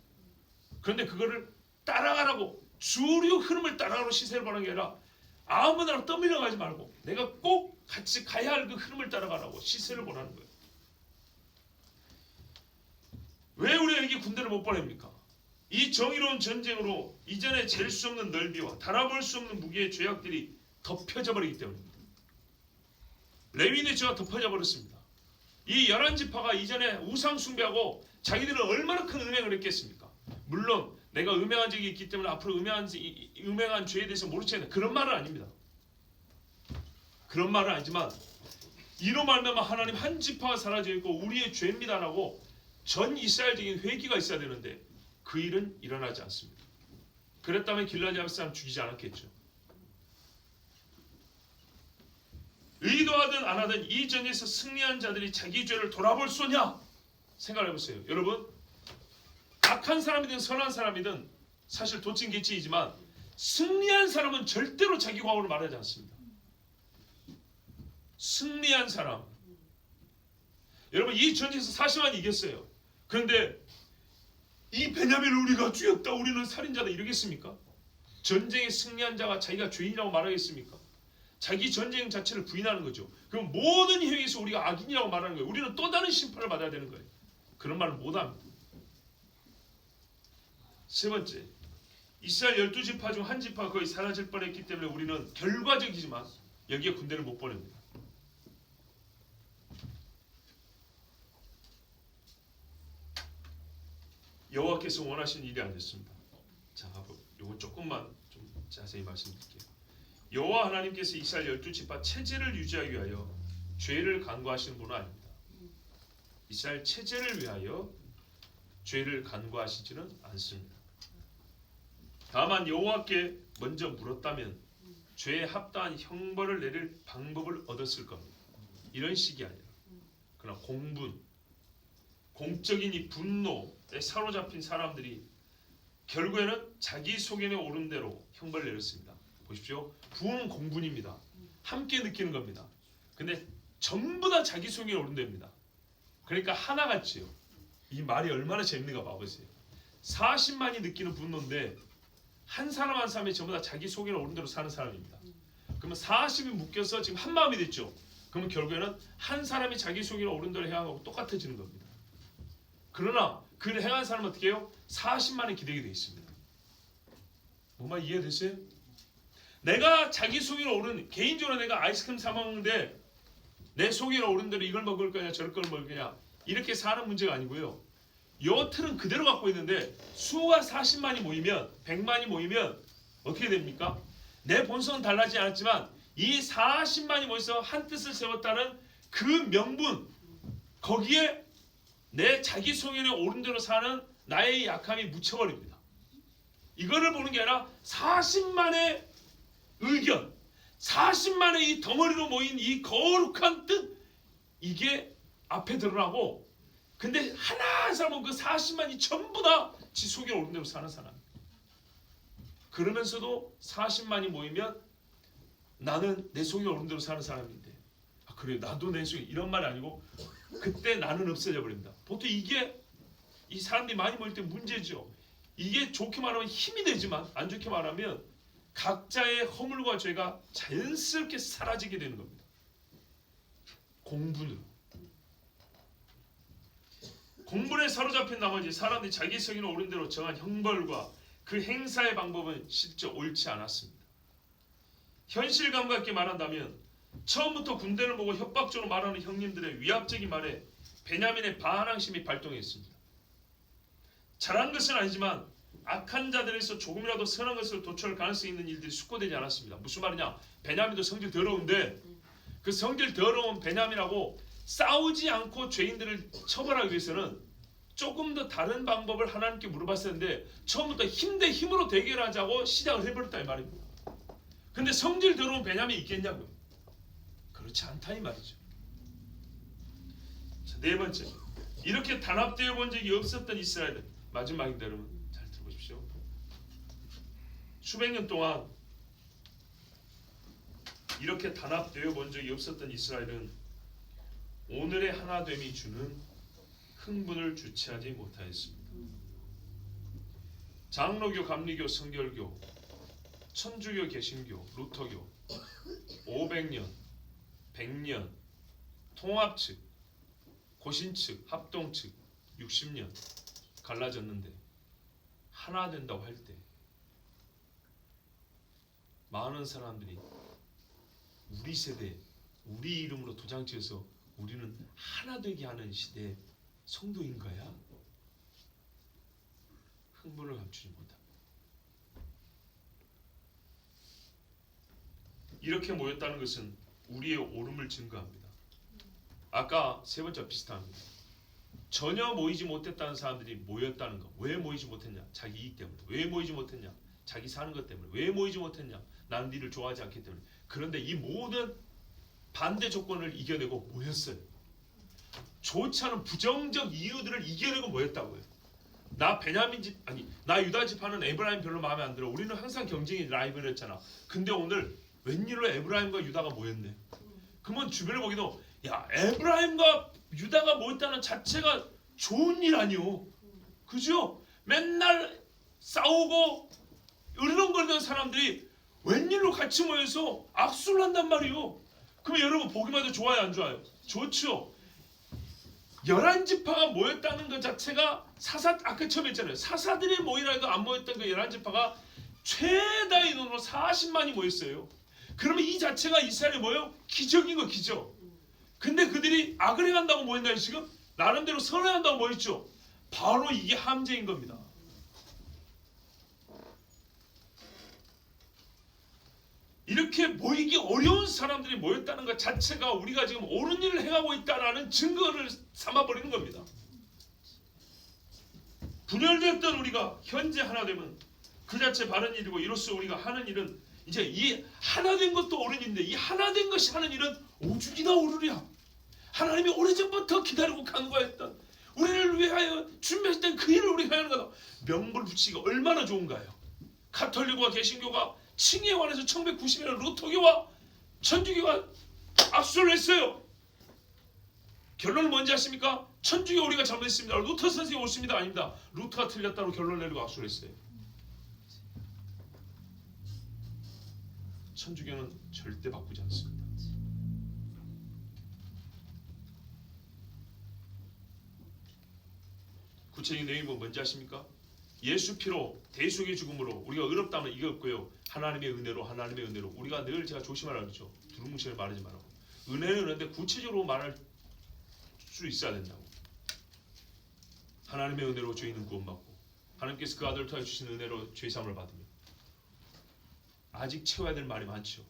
Speaker 1: 그런데 그거를 따라가라고 주류 흐름을 따라가라고 시세를 보는 게 아니라 아무나 떠밀려 가지 말고 내가 꼭 같이 가야 할 그 흐름을 따라가라고 시세를 보라는 거예요. 왜 우리가 이렇게 군대를 못 보냅니까? 이 정의로운 전쟁으로 이전에 잴 수 없는 넓이와 달아볼 수 없는 무게의 죄악들이 덮여져 버리기 때문입니다. 레위인의 죄가 덮어져 버렸습니다. 이 11지파가 이전에 우상 숭배하고 자기들은 얼마나 큰 음행을 했겠습니까? 물론 내가 음행한 적이 있기 때문에 앞으로 음행한 죄에 대해서 모르지 않는 그런 말은 아닙니다. 그런 말은 아니지만 이로 말미암아 하나님 한 지파가 사라져 있고 우리의 죄입니다라고 전 이스라엘적인 회개가 있어야 되는데 그 일은 일어나지 않습니다. 그랬다면 길르앗 야베스 사람 죽이지 않았겠죠. 의도하든 안 하든 이 전에서 승리한 자들이 자기 죄를 돌아볼 수 있냐? 생각해보세요. 여러분 악한 사람이든 선한 사람이든 사실 도찐개찐이지만 승리한 사람은 절대로 자기 과거를 말하지 않습니다. 승리한 사람 여러분 이 전쟁에서 40만 이겼어요. 그런데 이 베냐민을 우리가 죽였다 우리는 살인자다 이러겠습니까? 전쟁에 승리한 자가 자기가 죄인이라고 말하겠습니까? 자기 전쟁 자체를 부인하는 거죠. 그럼 모든 행위에서 우리가 악인이라고 말하는 거예요. 우리는 또 다른 심판을 받아야 되는 거예요. 그런 말을 못합니다. 세 번째, 이스라엘 12지파 중 한 지파가 거의 사라질 뻔했기 때문에 우리는 결과적이지만 여기에 군대를 못 보냅니다. 여호와께서 원하시는 일이 아니었습니다. 자, 이거 조금만 좀 자세히 말씀드릴게요. 여호와 하나님께서 이스라엘 12지파 체제를 유지하기 위하여 죄를 간구하시는 분은 아닙니다. 이스라엘 체제를 위하여 죄를 간구하시지는 않습니다. 다만 여호와께 먼저 물었다면 죄에 합당한 형벌을 내릴 방법을 얻었을 겁니다. 이런 식이 아니라 그러나 공적인 이 분노에 사로잡힌 사람들이 결국에는 자기 소견에 오른 대로 형벌을 내렸습니다. 보십시오. 부는 공분입니다. 함께 느끼는 겁니다. 근데 전부 다 자기 소견에 오른 됩니다. 그러니까 하나 같지요. 이 말이 얼마나 재밌는가 봐보세요. 40만이 느끼는 분노인데 한 사람 한 사람이 전부 다 자기 소견에 오른 대로 사는 사람입니다. 그러면 40이 묶여서 지금 한 마음이 됐죠. 그러면 결국에는 한 사람이 자기 소견에 오른 대로 행하고 똑같아지는 겁니다. 그러나 그를 행한 사람은 어떻게 해요? 40만이 기대게 되어 있습니다. 뭐만 이해되세요? 내가 자기 소견에 오른, 개인적으로 내가 아이스크림 사 먹는데 내 소견에 오른 대로 이걸 먹을 거냐 저럴 걸 먹을 거냐 이렇게 사는 문제가 아니고요. 요 틀은 그대로 갖고 있는데 수가 40만이 모이면 100만이 모이면 어떻게 됩니까? 내 본성은 달라지지 않았지만 이 40만이 모여서 한 뜻을 세웠다는 그 명분 거기에 내 자기 소견에 오른 대로 사는 나의 약함이 묻혀버립니다. 이거를 보는 게 아니라 40만의 의견 40만의 이 덩어리로 모인 이 거룩한 뜻 이게 앞에 드러나고 근데 하나 한 사람은 그 40만이 전부 다 지 속에 오른 대로 사는 사람. 그러면서도 40만이 모이면 나는 내 속에 오른 대로 사는 사람인데 아 그래 나도 내 속에 이런 말이 아니고 그때 나는 없어져 버립니다. 보통 이게 이 사람들이 많이 모일 때 문제죠. 이게 좋게 말하면 힘이 되지만 안 좋게 말하면 각자의 허물과 죄가 자연스럽게 사라지게 되는 겁니다. 공분으로. 공분에 사로잡힌 나머지 사람들이 자기 성의에 오른 대로 정한 형벌과 그 행사의 방법은 실제 옳지 않았습니다. 현실 감각 있게 말한다면 처음부터 군대를 보고 협박적으로 말하는 형님들의 위압적인 말에 베냐민의 반항심이 발동했습니다. 잘한 것은 아니지만 악한 자들에서 조금이라도 선한 것을 도출할 가능성이 있는 일들이 숙고되지 않았습니다. 무슨 말이냐? 베냐민도 성질 더러운데 그 성질 더러운 베냐민하고 싸우지 않고 죄인들을 처벌하기 위해서는 조금 더 다른 방법을 하나님께 물어봤을 텐데 처음부터 힘 대 힘으로 대결하자고 시작을 해버렸다 이 말입니다. 근데 성질 더러운 베냐민이 있겠냐고요? 그렇지 않다 이 말이죠. 자, 네 번째, 이렇게 단합되어 본 적이 없었던 이스라엘은 마지막인데 여러분 잘 들어보십시오. 수백 년 동안 이렇게 단합되어 본 적이 없었던 이스라엘은 오늘의 하나됨이 주는 흥분을 주체하지 못하였습니다. 장로교, 감리교, 성결교, 천주교, 개신교, 루터교 500년, 100년, 통합 측, 고신 측, 합동 측 60년 갈라졌는데 하나 된다고 할 때 많은 사람들이 우리 세대, 우리 이름으로 도장 지어서 우리는 하나 되게 하는 시대의 성도인 거야? 흥분을 감추지 못합니다. 이렇게 모였다는 것은 우리의 오름을 증거합니다. 아까 세 번째 비슷합니다. 전혀 모이지 못했다는 사람들이 모였다는 거. 왜 모이지 못했냐? 자기 이익 때문에. 왜 모이지 못했냐? 자기 사는 것 때문에. 왜 모이지 못했냐? 나는 니를 좋아하지 않기 때문에. 그런데 이 모든 반대 조건을 이겨내고 모였어요. 좋지 않은 부정적 이유들을 이겨내고 모였다고요. 나 베냐민 집 아니 나 유다 집하는 에브라임 별로 마음에 안 들어. 우리는 항상 경쟁이 라이벌이었잖아. 근데 오늘 웬일로 에브라임과 유다가 모였네. 그러면 주변을 보기도 야 에브라임과 유다가 모였다는 자체가 좋은 일 아니오. 그죠? 맨날 싸우고 으르렁거리던 사람들이 웬일로 같이 모여서 악수를 한단 말이오. 그럼 여러분 보기만 해도 좋아요 안 좋아요? 좋죠. 11지파가 모였다는 것 자체가 아까 처음에 했잖아요. 사사들이 모이라 해도 안 모였던 그 11지파가 최다 인원으로 40만이 모였어요. 그러면 이 자체가 이스라엘에 뭐예요? 기적인 거 기적. 근데 그들이 악을 행한다고 모였나요 지금? 나름대로 선행한다고 모였죠. 바로 이게 함재인 겁니다. 이렇게 모이기 어려운 사람들이 모였다는 것 자체가 우리가 지금 옳은 일을 행하고 있다는 증거를 삼아버리는 겁니다. 분열되었던 우리가 현재 하나 되면 그 자체 바른 일이고 이로써 우리가 하는 일은 이제 이 하나 된 것도 옳은 일인데 이 하나 된 것이 하는 일은 오죽이나 오르랴. 하나님이 오래전부터 기다리고 간구했던 우리를 위하여 준비했던 그 일을 우리가 하는 거다. 명분을 붙이기가 얼마나 좋은가요? 가톨릭과 개신교가 칭의에 관해서 1990년에 루터교와 천주교가 악수를 했어요. 결론은 뭔지 아십니까? 천주교 우리가 잘못했습니다. 루터 선생이 옳습니다. 아닙니다. 루터가 틀렸다고 결론 내리고 악수를 했어요. 천주교는 절대 바꾸지 않습니다. 구체적인 내용이 뭔지 아십니까? 예수 피로 대속의 죽음으로 우리가 의롭다면 이겼고요. 하나님의 은혜로 우리가 늘 제가 조심하라 그러죠. 두루뭉실을 말하지 말라고. 은혜는 은혜인데 구체적으로 말할 수 있어야 된다고. 하나님의 은혜로 죄인은 구원받고 하나님께서 그 아들을 통해 주신 은혜로 죄사함을 받으며 아직 채워야 될 말이 많죠.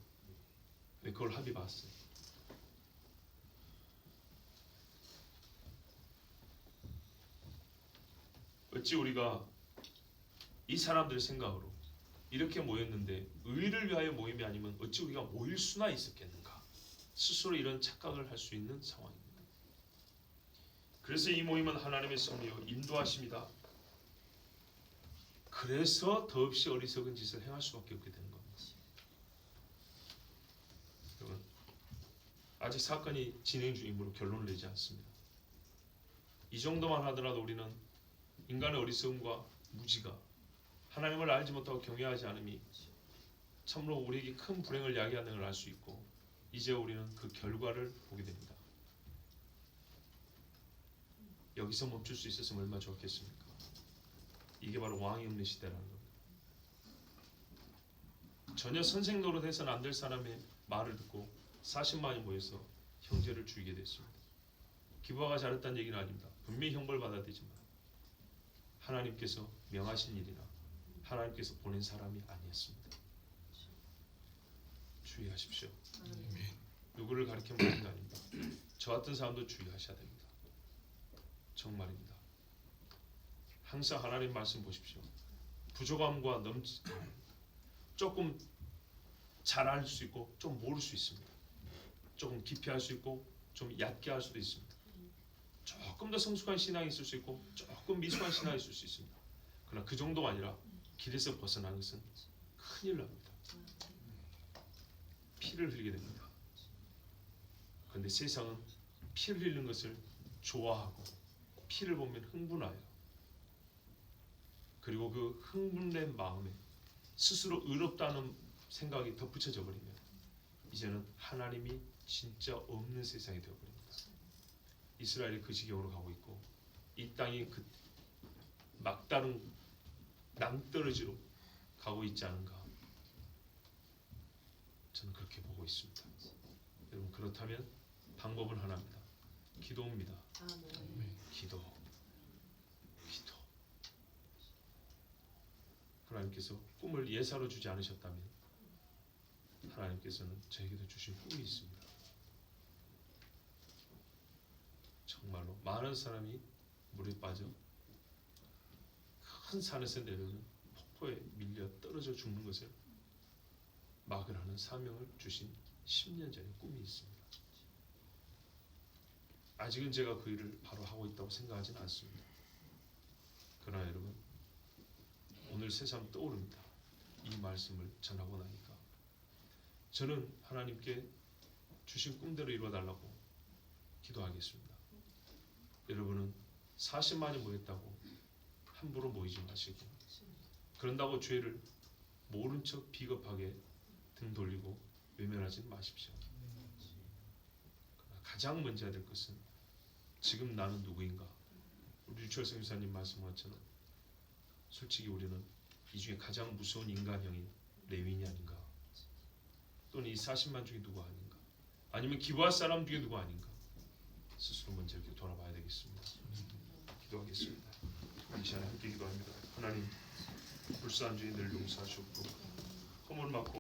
Speaker 1: 왜 그걸 합의 봤어요. 어찌 우리가 이 사람들의 생각으로 이렇게 모였는데 의를 위하여 모임이 아니면 어찌 우리가 모일 수나 있었겠는가? 스스로 이런 착각을 할 수 있는 상황입니다. 그래서 이 모임은 하나님의 섭리요 인도하심이다. 그래서 더없이 어리석은 짓을 행할 수밖에 없게 되는 겁니다. 여러분, 아직 사건이 진행 중이므로 결론을 내지 않습니다. 이 정도만 하더라도 우리는 인간의 어리석음과 무지가 하나님을 알지 못하고 경외하지 않음이 참으로 우리에게 큰 불행을 야기하는 걸 알 수 있고 이제 우리는 그 결과를 보게 됩니다. 여기서 멈출 수 있었으면 얼마나 좋겠습니까? 이게 바로 왕이 없는 시대라는 겁니다. 전혀 선생 노릇해서는 안 될 사람의 말을 듣고 40만이 모여서 형제를 죽이게 됐습니다. 기부아가 잘했다는 얘기는 아닙니다. 분명히 형벌 받아야 되지만 하나님께서 명하신 일이나 하나님께서 보낸 사람이 아니었습니다. 주의하십시오. 누구를 가리켜 말하는 게 아닙니다. 저 같은 사람도 주의하셔야 됩니다. 정말입니다. 항상 하나님 말씀 보십시오. 부족함과 조금 잘 알 수 있고 좀 모를 수 있습니다. 조금 깊이 할 수 있고 좀 얕게 할 수도 있습니다. 조금 더 성숙한 신앙이 있을 수 있고 조금 미숙한 신앙이 있을 수 있습니다. 그러나 그 정도가 아니라 길에서 벗어나는 것은 큰일 납니다. 피를 흘리게 됩니다. 그런데 세상은 피를 흘리는 것을 좋아하고 피를 보면 흥분하여 그리고 그 흥분된 마음에 스스로 의롭다는 생각이 덧붙여져 버리면 이제는 하나님이 진짜 없는 세상이 되어버립니다. 이스라엘이 그 지경으로 가고 있고 이 땅이 그 막다른 낭떠러지로 가고 있지 않은가 저는 그렇게 보고 있습니다. 여러분 그렇다면 방법은 하나입니다. 기도입니다. 기도. 하나님께서 꿈을 예사로 주지 않으셨다면 하나님께서는 저에게도 주신 꿈이 있습니다. 정말로 많은 사람이 물에 빠져 큰 산에서 내려오는 폭포에 밀려 떨어져 죽는 것을 막을 하는 사명을 주신 10년 전의 꿈이 있습니다. 아직은 제가 그 일을 바로 하고 있다고 생각하지는 않습니다. 그러나 여러분 오늘 새삼 떠오릅니다. 이 말씀을 전하고 나니까 저는 하나님께 주신 꿈대로 이루어달라고 기도하겠습니다. 여러분은 40만이 모였다고 함부로 모이지 마시고 그런다고 죄를 모른 척 비겁하게 등 돌리고 외면하지 마십시오. 가장 먼저 해야 될 것은 지금 나는 누구인가? 우리 유철 선교사님 말씀한 것처럼 솔직히 우리는 이 중에 가장 무서운 인간형인 레위인이 아닌가? 또는 이 40만 중에 누구 아닌가? 아니면 기부할 사람 중에 누구 아닌가? 스스로 먼저 이렇게 돌아봐야 되겠습니다. 기도하겠습니다. 이 시간에 함께 기도합니다. 하나님 불쌍한 죄인들을 용서하시옵고 허물을 막고